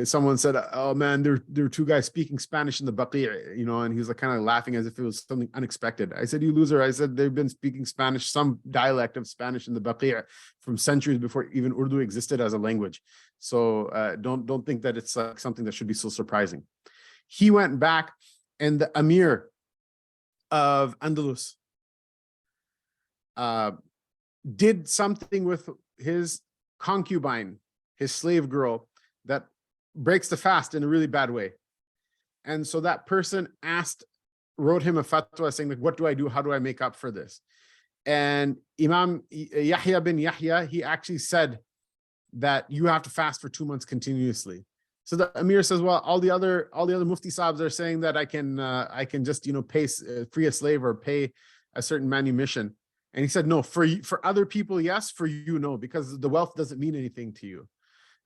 someone said, oh man, there were two guys speaking Spanish in the Baqi', and he was like kind of laughing as if it was something unexpected. I said, you loser. I said, they've been speaking Spanish, some dialect of Spanish in the Baqi' from centuries before even Urdu existed as a language. So don't think that it's something that should be so surprising. He went back, and the Amir of Andalus did something with his concubine, his slave girl, that breaks the fast in a really bad way. And so that person wrote him a fatwa saying, like, what do I do? How do I make up for this? And Imam Yahya bin Yahya, he actually said that you have to fast for 2 months continuously. So the Amir says, well, all the other Mufti Sahabs are saying that I can just, free a slave or pay a certain manumission. And he said, no, for other people, yes, for you, no, because the wealth doesn't mean anything to you.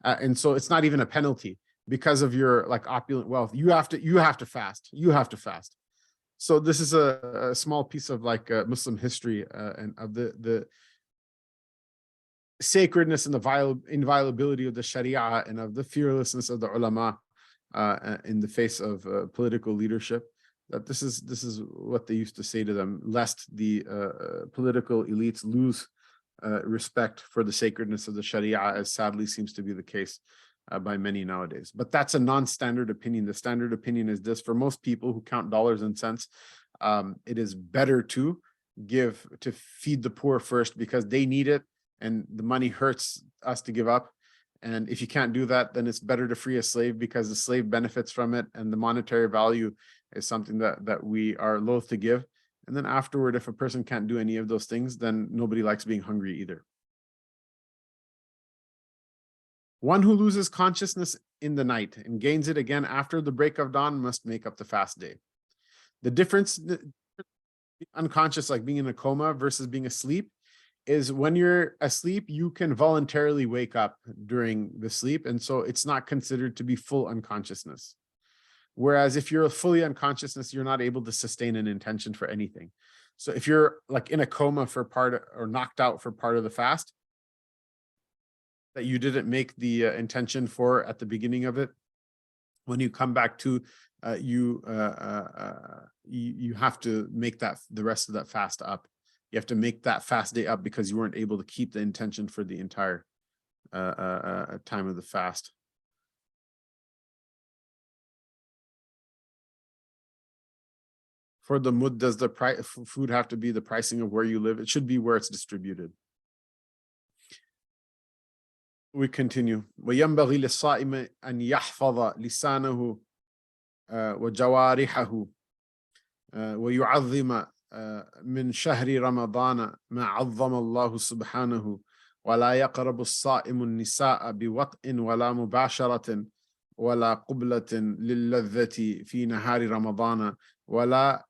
And so it's not even a penalty because of your like opulent wealth. You have to fast. You have to fast. So this is a small piece of like Muslim history and of the sacredness and the inviolability of the Sharia and of the fearlessness of the ulama in the face of political leadership. That this is what they used to say to them, lest the political elites lose respect for the sacredness of the Sharia, as sadly seems to be the case by many nowadays. But that's a non-standard opinion. The standard opinion is this: for most people who count dollars and cents, it is better to feed the poor first because they need it, and the money hurts us to give up. And if you can't do that, then it's better to free a slave because the slave benefits from it, and the monetary value is something that we are loath to give. And then afterward, if a person can't do any of those things, then nobody likes being hungry either. One who loses consciousness in the night and gains it again after the break of dawn must make up the fast day. The difference, unconscious, like being in a coma versus being asleep, is when you're asleep, you can voluntarily wake up during the sleep. And so it's not considered to be full unconsciousness. Whereas if you're fully unconsciousness, you're not able to sustain an intention for anything. So if you're like in a coma for or knocked out for part of the fast that you didn't make the intention for at the beginning of it, when you come back to, you have to make the rest of that fast up. You have to make that fast day up because you weren't able to keep the intention for the entire time of the fast. For the mud, does the food have to be the pricing of where you live? It should be where it's distributed. We continue. وَيَنْبَغِي لِلصَّائِمِ أَنْ يَحْفَظَ لِسَانَهُ وَجَوَارِحَهُ وَيُعَظِّمَ من شهر رمضان ما عظم الله سبحانه ولا يقرب الصائم النساء بوطء ولا مباشرة ولا قبلة للذة في نهار رمضان ولا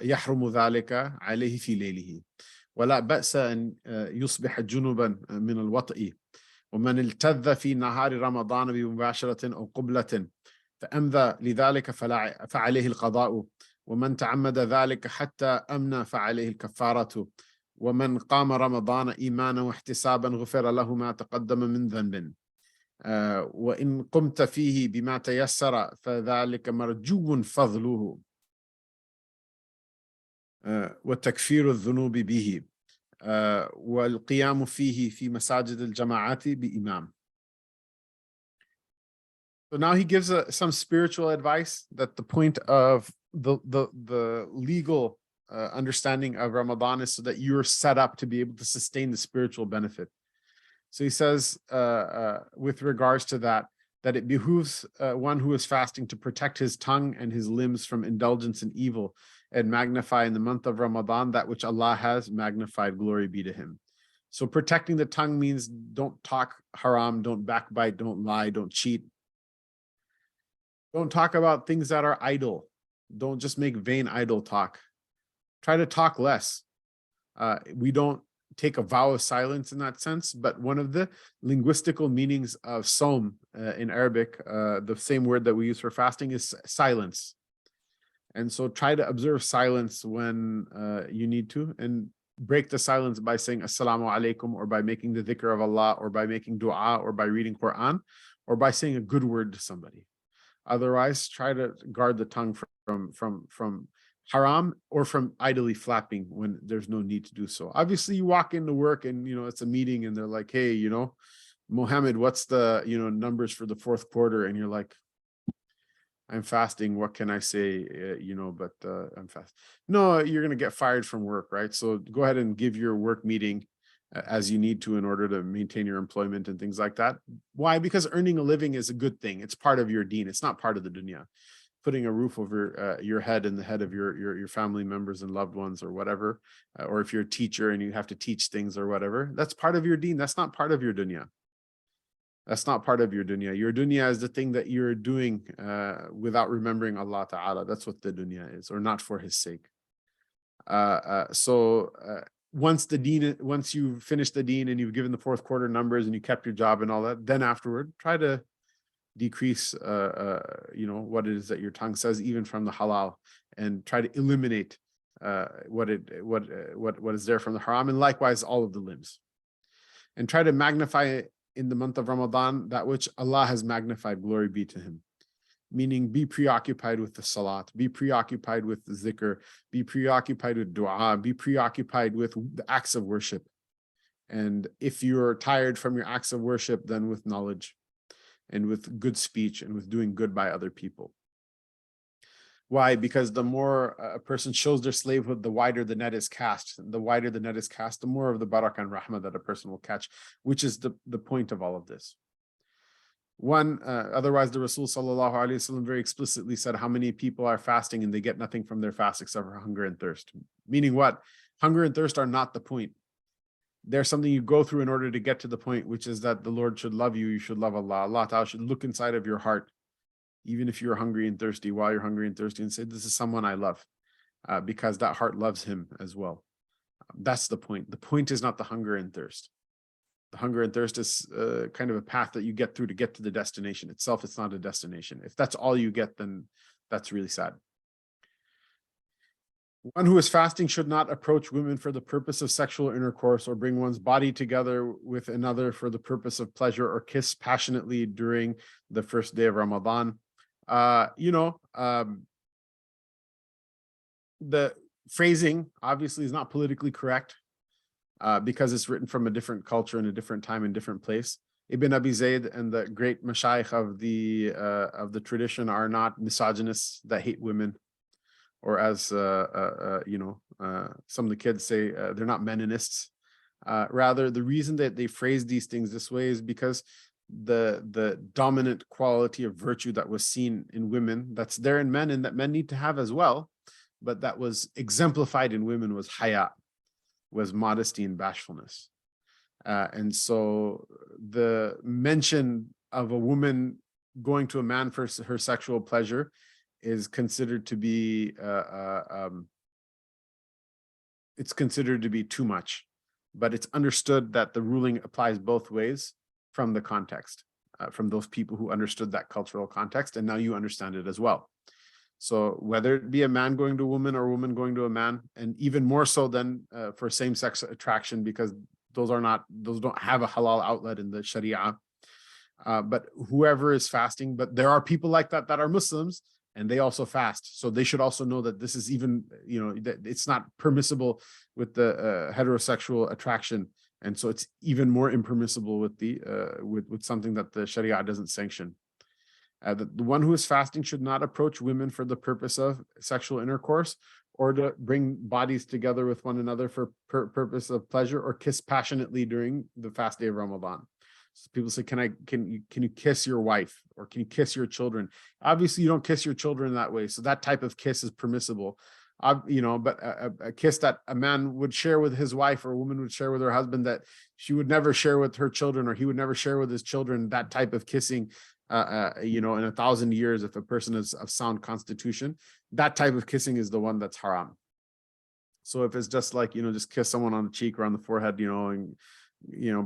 يحرم ذلك عليه في ليله ولا بأس أن يصبح جنبا من الوطء ومن التذ في نهار رمضان بمباشرة أو قبلة فأمذى لذلك فعليه القضاء ومن تعمد ذلك حتى أمنى فعليه الكفارة ومن قام رمضان إيمانا واحتسابا غفر له ما تقدم من ذنب وإن قمت فيه بما تيسر فذلك مرجو فضله وتكفير الذنوب به والقيام فيه في مساجد الجماعات بإمام. So now he gives some spiritual advice that the point of the legal understanding of Ramadan is so that you're set up to be able to sustain the spiritual benefit. So he says, with regards to that it behooves one who is fasting to protect his tongue and his limbs from indulgence in evil and magnify in the month of Ramadan that which Allah has magnified, glory be to him. So protecting the tongue means don't talk haram, don't backbite, don't lie, don't cheat. Don't talk about things that are idle. Don't just make vain idle talk. Try to talk less. We don't take a vow of silence in that sense, but one of the linguistical meanings of Sawm in Arabic, the same word that we use for fasting, is silence. And so try to observe silence when you need to, and break the silence by saying Assalamu alaikum, or by making the dhikr of Allah, or by making dua, or by reading Quran, or by saying a good word to somebody. Otherwise, try to guard the tongue from haram or from idly flapping when there's no need to do so. Obviously, you walk into work and it's a meeting and they're like, hey, Mohammed, what's the numbers for the fourth quarter? And you're like, I'm fasting. What can I say? But I'm fast. No, you're gonna get fired from work, right? So go ahead and give your work meeting as you need to in order to maintain your employment and things like that. Why? Because earning a living is a good thing. It's part of your deen. It's not part of the dunya. Putting a roof over your head and the head of your family members and loved ones or whatever, or if you're a teacher and you have to teach things or whatever, that's part of your deen. That's not part of your dunya. That's not part of your dunya. Your dunya is the thing that you're doing without remembering Allah Ta'ala. That's what the dunya is, or not for his sake. Once you've finished the deen and you've given the fourth quarter numbers and you kept your job and all that, then afterward, try to decrease, what it is that your tongue says, even from the halal, and try to eliminate what is there from the haram, and likewise all of the limbs. And try to magnify in the month of Ramadan that which Allah has magnified, glory be to him. Meaning, be preoccupied with the salat, be preoccupied with the zikr, be preoccupied with dua, be preoccupied with the acts of worship. And if you're tired from your acts of worship, then with knowledge and with good speech and with doing good by other people. Why? Because the more a person shows their slavehood, the wider the net is cast. The wider the net is cast, the more of the barakah and rahmah that a person will catch, which is the point of all of this. Otherwise, the Rasul sallallahu alaihi wasallam very explicitly said how many people are fasting and they get nothing from their fast except for hunger and thirst. Meaning what? Hunger and thirst are not the point. They're something you go through in order to get to the point, which is that the Lord should love you. You should love Allah. Allah Ta'ala should look inside of your heart, even if you're hungry and thirsty, while you're hungry and thirsty, and say, this is someone I love, because that heart loves him as well. That's the point. The point is not the hunger and thirst. The hunger and thirst is kind of a path that you get through to get to the destination itself. It's not a destination. If that's all you get, then that's really sad. One who is fasting should not approach women for the purpose of sexual intercourse, or bring one's body together with another for the purpose of pleasure, or kiss passionately during the first day of Ramadan. The phrasing obviously is not politically correct. Because it's written from a different culture and a different time and different place. Ibn Abi Zayd and the great mashayikh of the tradition are not misogynists that hate women, or as some of the kids say, they're not meninists. Rather, the reason that they phrase these things this way is because the dominant quality of virtue that was seen in women, that's there in men and that men need to have as well, but that was exemplified in women, was haya, was modesty and bashfulness. And so the mention of a woman going to a man for her sexual pleasure is considered to be too much, but it's understood that the ruling applies both ways from the context, from those people who understood that cultural context, and now you understand it as well. So whether it be a man going to a woman or a woman going to a man, and even more so than for same-sex attraction, because those don't have a halal outlet in the Sharia. But whoever is fasting, but there are people like that are Muslims and they also fast. So they should also know that this is even, that it's not permissible with the heterosexual attraction. And so it's even more impermissible with the with something that the Sharia doesn't sanction. The one who is fasting should not approach women for the purpose of sexual intercourse, or to bring bodies together with one another for purpose of pleasure, or kiss passionately during the fast day of Ramadan. So people say, can you kiss your wife, or can you kiss your children? Obviously, you don't kiss your children that way. So that type of kiss is permissible. But a kiss that a man would share with his wife, or a woman would share with her husband, that she would never share with her children, or he would never share with his children, that type of kissing, in 1,000 years, if a person is of sound constitution, that type of kissing is the one that's haram. So if it's just like, just kiss someone on the cheek or on the forehead, and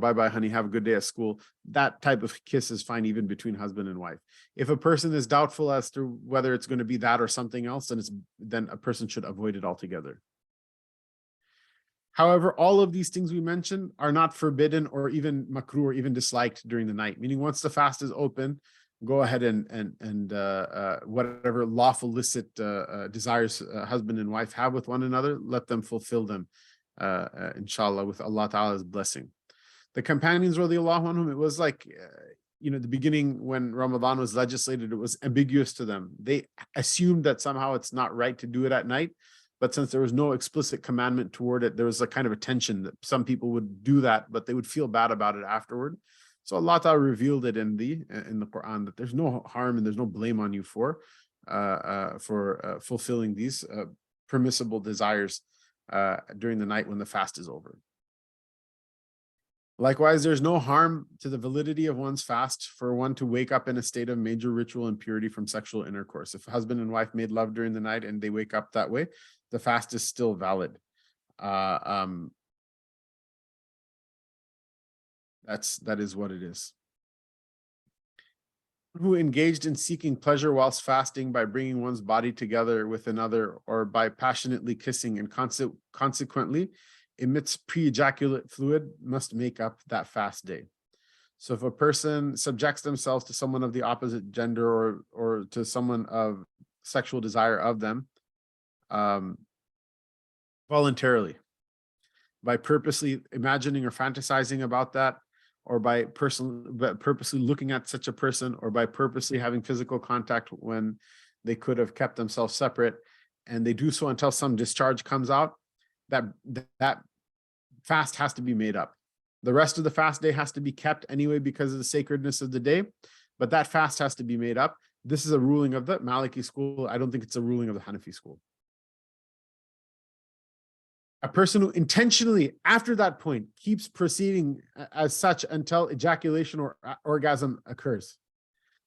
bye-bye, honey, have a good day at school, that type of kiss is fine even between husband and wife. If a person is doubtful as to whether it's going to be that or something else, then a person should avoid it altogether. However, all of these things we mentioned are not forbidden or even makruh or even disliked during the night, meaning once the fast is open, go ahead and whatever lawful licit desires husband and wife have with one another, let them fulfill them, inshallah, with Allah Ta'ala's blessing. The companions, radiallahu anhum, it was like, the beginning when Ramadan was legislated, it was ambiguous to them. They assumed that somehow it's not right to do it at night, but since there was no explicit commandment toward it, there was a kind of a tension that some people would do that, but they would feel bad about it afterward. So Allah Ta'ala revealed it in the Quran that there's no harm and there's no blame on you for fulfilling these permissible desires during the night when the fast is over. Likewise, there's no harm to the validity of one's fast for one to wake up in a state of major ritual impurity from sexual intercourse. If husband and wife made love during the night and they wake up that way, the fast is still valid. That is what it is. Who engaged in seeking pleasure whilst fasting by bringing one's body together with another, or by passionately kissing, and consequently emits pre-ejaculate fluid, must make up that fast day. So if a person subjects themselves to someone of the opposite gender, or to someone of sexual desire of them, voluntarily, by purposely imagining or fantasizing about that, or by purposely looking at such a person, or by purposely having physical contact when they could have kept themselves separate, and they do so until some discharge comes out, that fast has to be made up. The rest of the fast day has to be kept anyway because of the sacredness of the day, but that fast has to be made up. This is a ruling of the Maliki school. I don't think it's a ruling of the Hanafi school. A person who intentionally, after that point, keeps proceeding as such until ejaculation or orgasm occurs,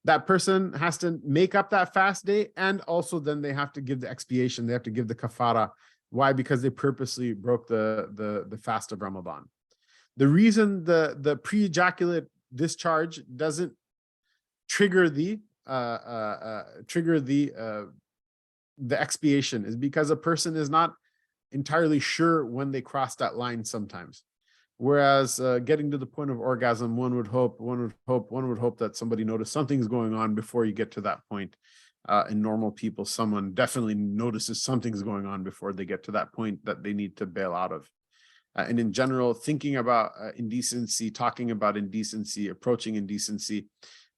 that person has to make up that fast day, and also then they have to give the expiation. They have to give the kafara. Why? Because they purposely broke the fast of Ramadan. The reason the pre-ejaculate discharge doesn't trigger the expiation is because a person is not entirely sure when they cross that line sometimes. Whereas getting to the point of orgasm, one would hope that somebody noticed something's going on before you get to that point. In normal people, someone definitely notices something's going on before they get to that point that they need to bail out of. And in general, thinking about indecency, talking about indecency, approaching indecency,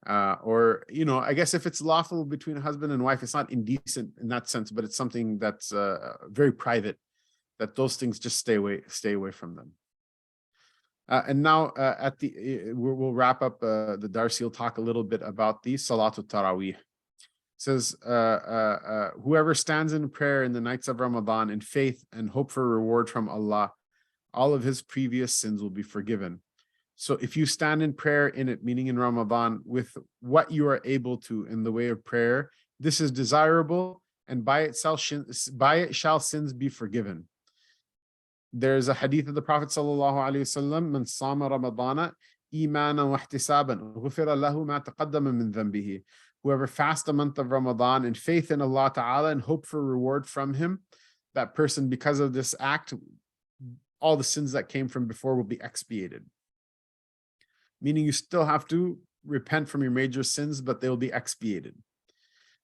or, I guess if it's lawful between a husband and wife, it's not indecent in that sense, but it's something that's very private, that those things just stay away from them. And now we'll wrap up the Darsi will talk a little bit about the Salatul Taraweeh. Says, whoever stands in prayer in the nights of Ramadan in faith and hope for reward from Allah, all of his previous sins will be forgiven. So if you stand in prayer in it, meaning in Ramadan, with what you are able to in the way of prayer, this is desirable, and by it shall sins be forgiven. There's a hadith of the Prophet ﷺ, Man sama Ramadana imanan wa ihtisaban ghufira lahu ma taqaddama min dhanbihi. Whoever fasts the month of Ramadan in faith in Allah Ta'ala and hope for reward from him, that person, because of this act, all the sins that came from before will be expiated. Meaning you still have to repent from your major sins, but they will be expiated.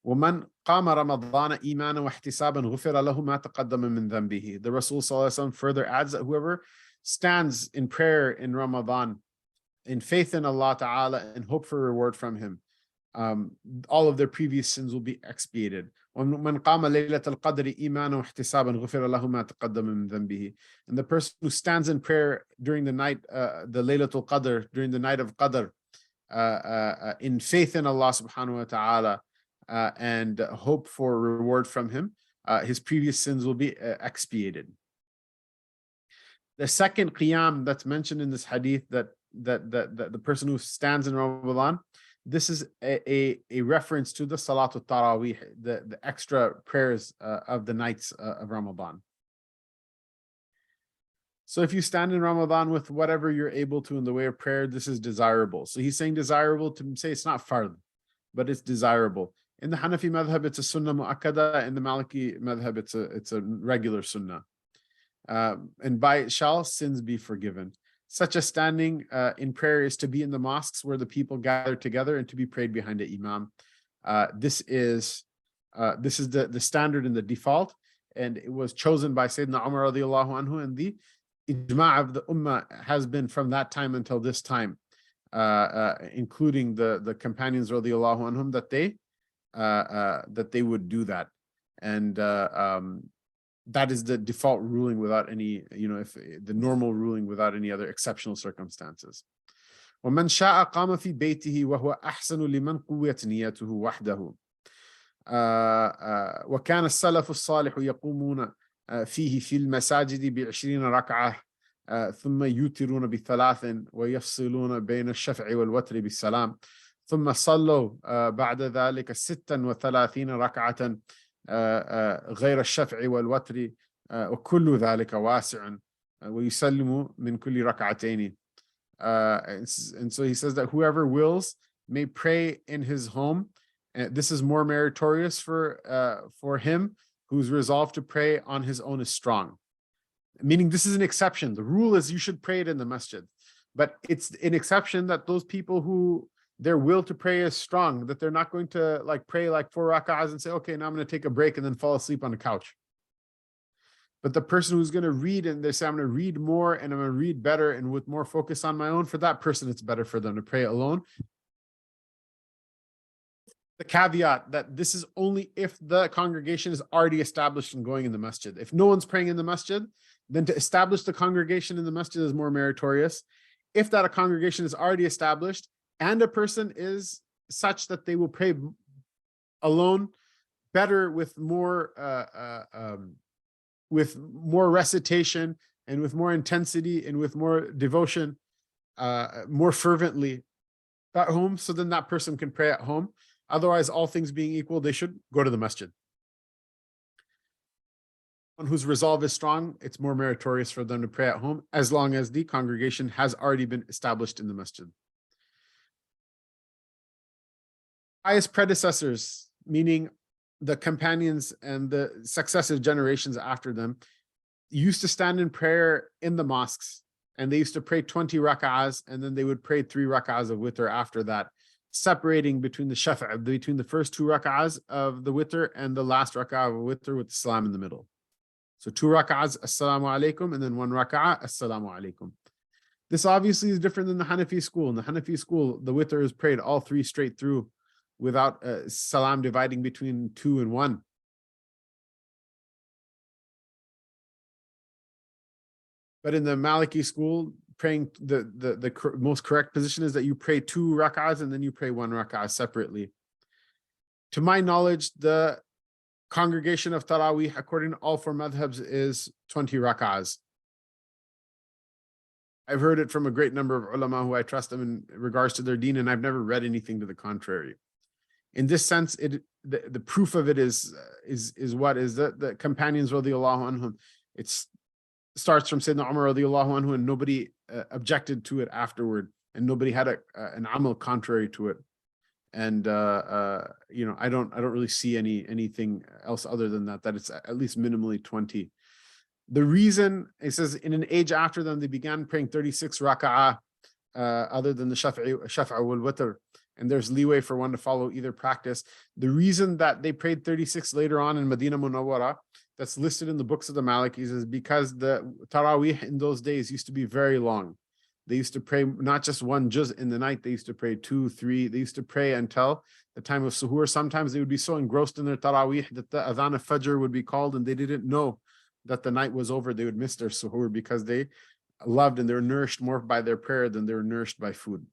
وَمَنْ قَامَ رَمَضَانَ إِيمَانًا وَاحْتِسَابًا غُفِرَ لَهُ مَا تَقَدَّمَ مِنْ ذَنْبِهِ. The Rasul ﷺ further adds that whoever stands in prayer in Ramadan in faith in Allah Ta'ala and hope for reward from him, all of their previous sins will be expiated. ومن قام ليلة القدر إيمانا واحتسابا غفر له ما تقدم من ذنبه. And the person who stands in prayer during the night, the Laylatul Qadr, during the night of Qadr, in faith in Allah subhanahu wa ta'ala, and hope for reward from him, his previous sins will be expiated. The second qiyam that's mentioned in this hadith, that the person who stands in Ramadan, this is a reference to the Salatul Taraweeh, the extra prayers of the nights of Ramadan. So if you stand in Ramadan with whatever you're able to in the way of prayer, this is desirable. So he's saying desirable to say it's not fard, but it's desirable. In the Hanafi madhab, it's a sunnah mu'akkada. In the Maliki madhab, it's a regular sunnah. And by it shall sins be forgiven. Such a standing in prayer is to be in the mosques where the people gather together and to be prayed behind an imam. This is the standard and the default, and it was chosen by Sayyidina Umar radiallahu anhu, and the ijma' of the ummah has been from that time until this time, including the companions radiallahu anhum, that they would do that. And that is the default ruling without any, if the normal ruling without any other exceptional circumstances. ومن شاء قام في بيته وهو أحسن لمن قويت نيته وحده. وكان السلف الصالح يقومون فيه في المساجد ب20 ركعة ثم يوترون ب3 ويفصلون بين الشفع والوتر بالسلام ثم صلوا بعد ذلك 36 ركعة غير الشفع والوتر وكل ذلك واسع ويسلم من كل ركعتين. And so he says that whoever wills may pray in his home. This is more meritorious for him who's resolved to pray on his own is strong. Meaning this is an exception. The rule is you should pray it in the masjid. But it's an exception that those people who their will to pray is strong, that they're not going to pray 4 rak'ahs and say, okay, now I'm going to take a break and then fall asleep on the couch. But the person who's going to read and they say, I'm going to read more and I'm going to read better and with more focus on my own, for that person, it's better for them to pray alone. The caveat that this is only if the congregation is already established and going in the masjid. If no one's praying in the masjid, then to establish the congregation in the masjid is more meritorious. If that a congregation is already established and a person is such that they will pray alone, better with more recitation and with more intensity and with more devotion, more fervently at home, so then that person can pray at home. Otherwise, all things being equal, they should go to the masjid. One whose resolve is strong, it's more meritorious for them to pray at home, as long as the congregation has already been established in the masjid. Pious predecessors, meaning the companions and the successive generations after them, used to stand in prayer in the mosques, and they used to pray 20 rak'ahs, and then they would pray 3 rak'ahs of witr after that, separating between the shafa', between the first 2 rak'ahs of the witr and the last rak'ah of witr with the salam in the middle. So 2 rak'ahs, assalamu alaikum, and then 1 rak'ah, assalamu alaikum. This obviously is different than the Hanafi school. In the Hanafi school, the witr is prayed all 3 straight through without salam dividing between 2 and 1. But in the Maliki school, praying the most correct position is that you pray 2 rak'ahs and then you pray 1 rak'ah separately. To my knowledge, the congregation of Taraweeh, according to all 4 madhabs, is 20 rak'ahs. I've heard it from a great number of ulama who I trust them in regards to their deen, and I've never read anything to the contrary. In this sense, the proof of it is what is the companions radiallahu anhum. It starts from Sayyidina Umar radiallahu anhu, and nobody objected to it afterward, and nobody had an amal contrary to it. And I don't really see anything else other than that it's at least minimally 20. The reason, it says, in an age after them, they began praying 36 rak'ah, other than the shafa' wal witr, and there's leeway for one to follow either practice. The reason that they prayed 36 later on in Madinah Munawwara, that's listed in the books of the Malikis, is because the Taraweeh in those days used to be very long. They used to pray not just one juz in the night, they used to pray 2, 3. They used to pray until the time of suhoor. Sometimes they would be so engrossed in their taraweeh that the adhan of fajr would be called and they didn't know that the night was over. They would miss their suhoor because they loved and they were nourished more by their prayer than they were nourished by food.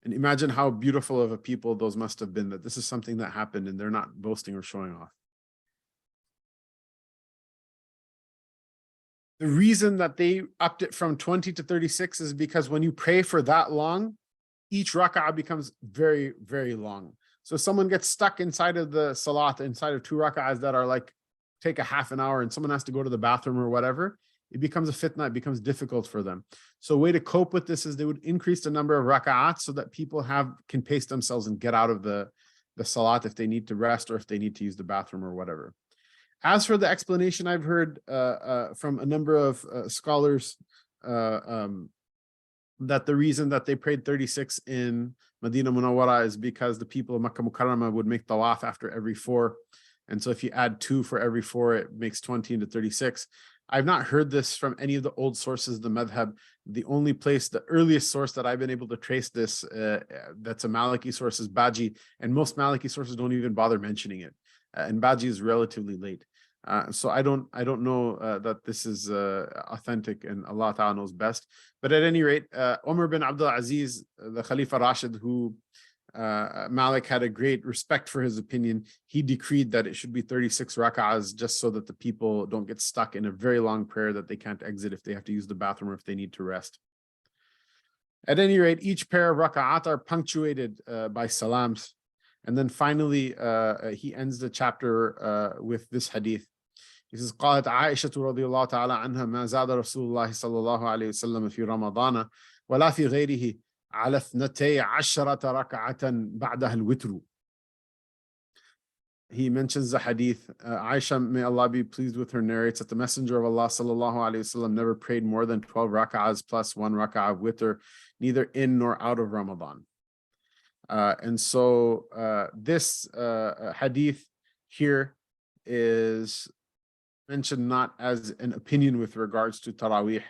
And imagine how beautiful of a people those must have been, that this is something that happened and they're not boasting or showing off. The reason that they upped it from 20 to 36 is because when you pray for that long, each rak'ah becomes very, very long. So if someone gets stuck inside of the salat, inside of 2 rak'ahs that are like, take a half an hour and someone has to go to the bathroom or whatever, it becomes a fitna, it becomes difficult for them. So a way to cope with this is they would increase the number of rak'ahs so that people can pace themselves and get out of the salat if they need to rest or if they need to use the bathroom or whatever. As for the explanation I've heard from a number of scholars, that the reason that they prayed 36 in Madinah Munawwara is because the people of Makkah Mukarramah would make tawaf after every 4. And so if you add 2 for every 4, it makes 20 into 36. I've not heard this from any of the old sources of the madhab. The only place, the earliest source that I've been able to trace this, that's a Maliki source, is Baji. And most Maliki sources don't even bother mentioning it. And Baji is relatively late. So I don't know that this is authentic, and Allah Ta'ala knows best. But at any rate, Umar bin Abdul Aziz, the Khalifa Rashid, who Malik had a great respect for his opinion, he decreed that it should be 36 rak'ahs, just so that the people don't get stuck in a very long prayer that they can't exit if they have to use the bathroom or if they need to rest. At any rate, each pair of rak'at are punctuated by salams. And then finally, he ends the chapter with this hadith. He says, قالت عائشة رضي الله تعالى عنها ما زاد رسول الله صلى الله عليه وسلم في رمضان ولا في غيره على 12 ركعة بعدها الوتر. He mentions the hadith. Aisha, may Allah be pleased with her, narrates that the Messenger of Allah sallallahu alaihi wasallam never prayed more than 12 rak'ahs plus 1 rak'ah of witr, neither in nor out of Ramadan. And so this hadith here is mentioned not as an opinion with regards to Taraweeh,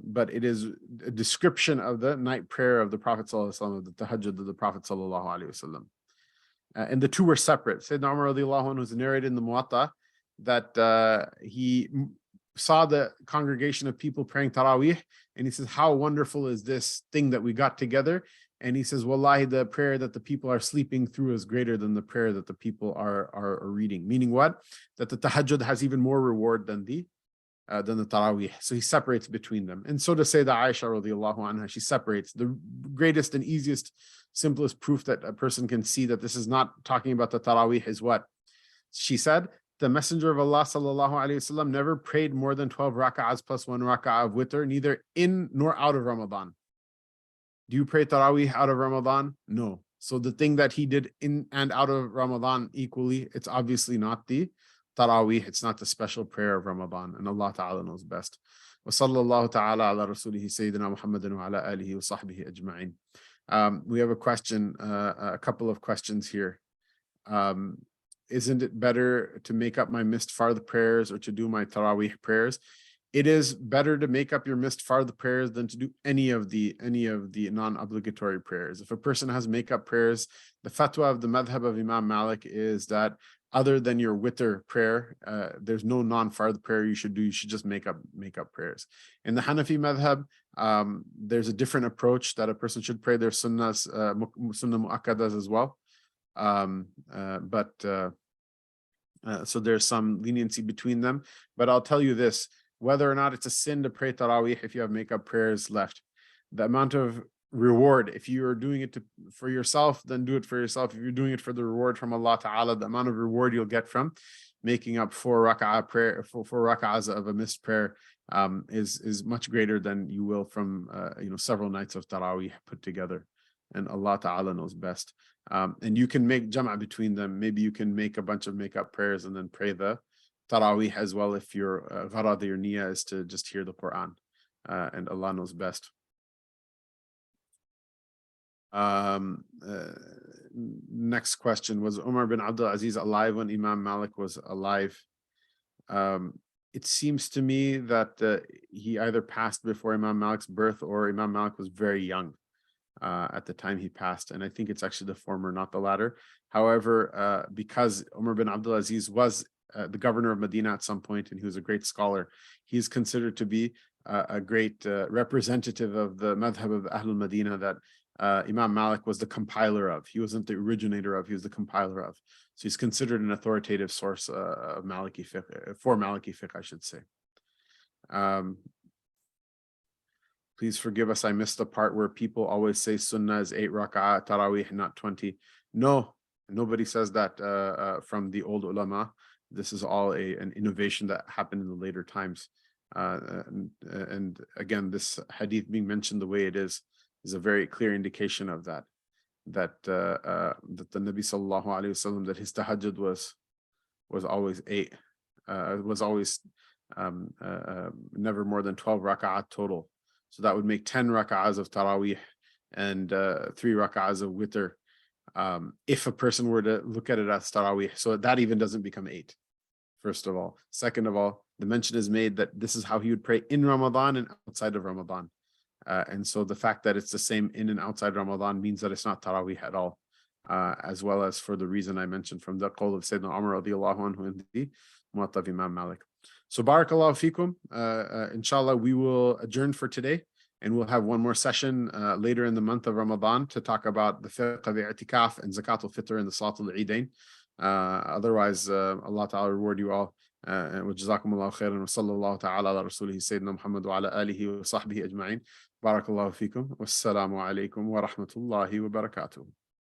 but it is a description of the night prayer of the Prophet ﷺ, of the tahajjud of the Prophet ﷺ. And the two were separate. Sayyidina Umar radiallahu anhu is narrated in the Muwatta that he saw the congregation of people praying Taraweeh, and he says, how wonderful is this thing that we got together? And he says, wallahi, the prayer that the people are sleeping through is greater than the prayer that the people are reading. Meaning what? That the tahajjud has even more reward than the Taraweeh. So he separates between them. And so to say that Aisha radiallahu anha, she separates. The greatest and easiest, simplest proof that a person can see that this is not talking about the Taraweeh is what? She said, the Messenger of Allah sallallahu alaihi wasallam never prayed more than 12 rak'ahs plus 1 rak'ah of witr, neither in nor out of Ramadan. Do you pray Taraweeh out of Ramadan? No. So the thing that he did in and out of Ramadan equally, it's obviously not the Taraweeh. It's not the special prayer of Ramadan. And Allah Ta'ala knows best. Wa sallallahu ta'ala ala rasulihi sayyidina Muhammadin wa ala alihi wa sahbihi ajma'in. We have a question, a couple of questions here. Isn't it better to make up my missed fard prayers or to do my Taraweeh prayers? It is better to make up your missed fard prayers than to do any of the non-obligatory prayers. If a person has make-up prayers, the fatwa of the madhab of Imam Malik is that other than your witr prayer, there's no non-fard prayer you should do. You should just make up prayers. In the Hanafi madhab, there's a different approach that a person should pray their sunnahs, sunnah mu'akkadas as well. So there's some leniency between them. But I'll tell you this, whether or not it's a sin to pray Taraweeh if you have make-up prayers left, the amount of reward, if you are doing it for yourself, then do it for yourself. If you're doing it for the reward from Allah Ta'ala, the amount of reward you'll get from making up 4 rak'ahs of a missed prayer is much greater than you will from several nights of Taraweeh put together. And Allah Ta'ala knows best. And you can make jam'a between them. Maybe you can make a bunch of make-up prayers and then pray the Taraweeh as well if your gharad, your niyyah is to just hear the Quran. And Allah knows best. Next question, was Umar bin Abdul Aziz alive when Imam Malik was alive? it seems to me that he either passed before Imam Malik's birth, or Imam Malik was very young at the time he passed. And I think it's actually the former, not the latter. However, because Umar bin Abdul Aziz was the governor of Medina at some point, and he was a great scholar, he is considered to be a great representative of the madhab of Ahlul Medina that Imam Malik was the compiler of. He wasn't the originator of, he was the compiler of. So he's considered an authoritative source of Maliki Fiqh, for Maliki Fiqh, I should say. Please forgive us, I missed the part where people always say Sunnah is 8 rak'ah, Taraweeh, not 20. No, nobody says that from the old ulama. This is all an innovation that happened in the later times. And again, this hadith being mentioned the way it is a very clear indication of that. That the Nabi sallallahu alaihi wasallam, that his tahajjud was always 8, was always never more than 12 rak'ah total. So that would make 10 rak'ahs of Taraweeh and 3 rak'ahs of Witr, if a person were to look at it as Taraweeh. So that even doesn't become 8, first of all. Second of all, the mention is made that this is how he would pray in Ramadan and outside of Ramadan. And so the fact that it's the same in and outside Ramadan means that it's not Taraweeh at all, as well as for the reason I mentioned from the qawl of Sayyidina Umar radiallahu anhu in the Muwatta of Imam Malik. So barakallahu fikum. Inshallah, we will adjourn for today, and we'll have one more session later in the month of Ramadan to talk about the fiqh of i'tikaf and zakat al-fitr and the salat al-eidain. Otherwise, Allah ta'ala reward you all. And jazakumullahu khairan wa sallallahu ta'ala ala rasulihi sayyidina Muhammad wa ala alihi wa sahbihi ajma'in. Barakallahu fikum. Wassalamu alaikum wa rahmatullahi wa barakatuh.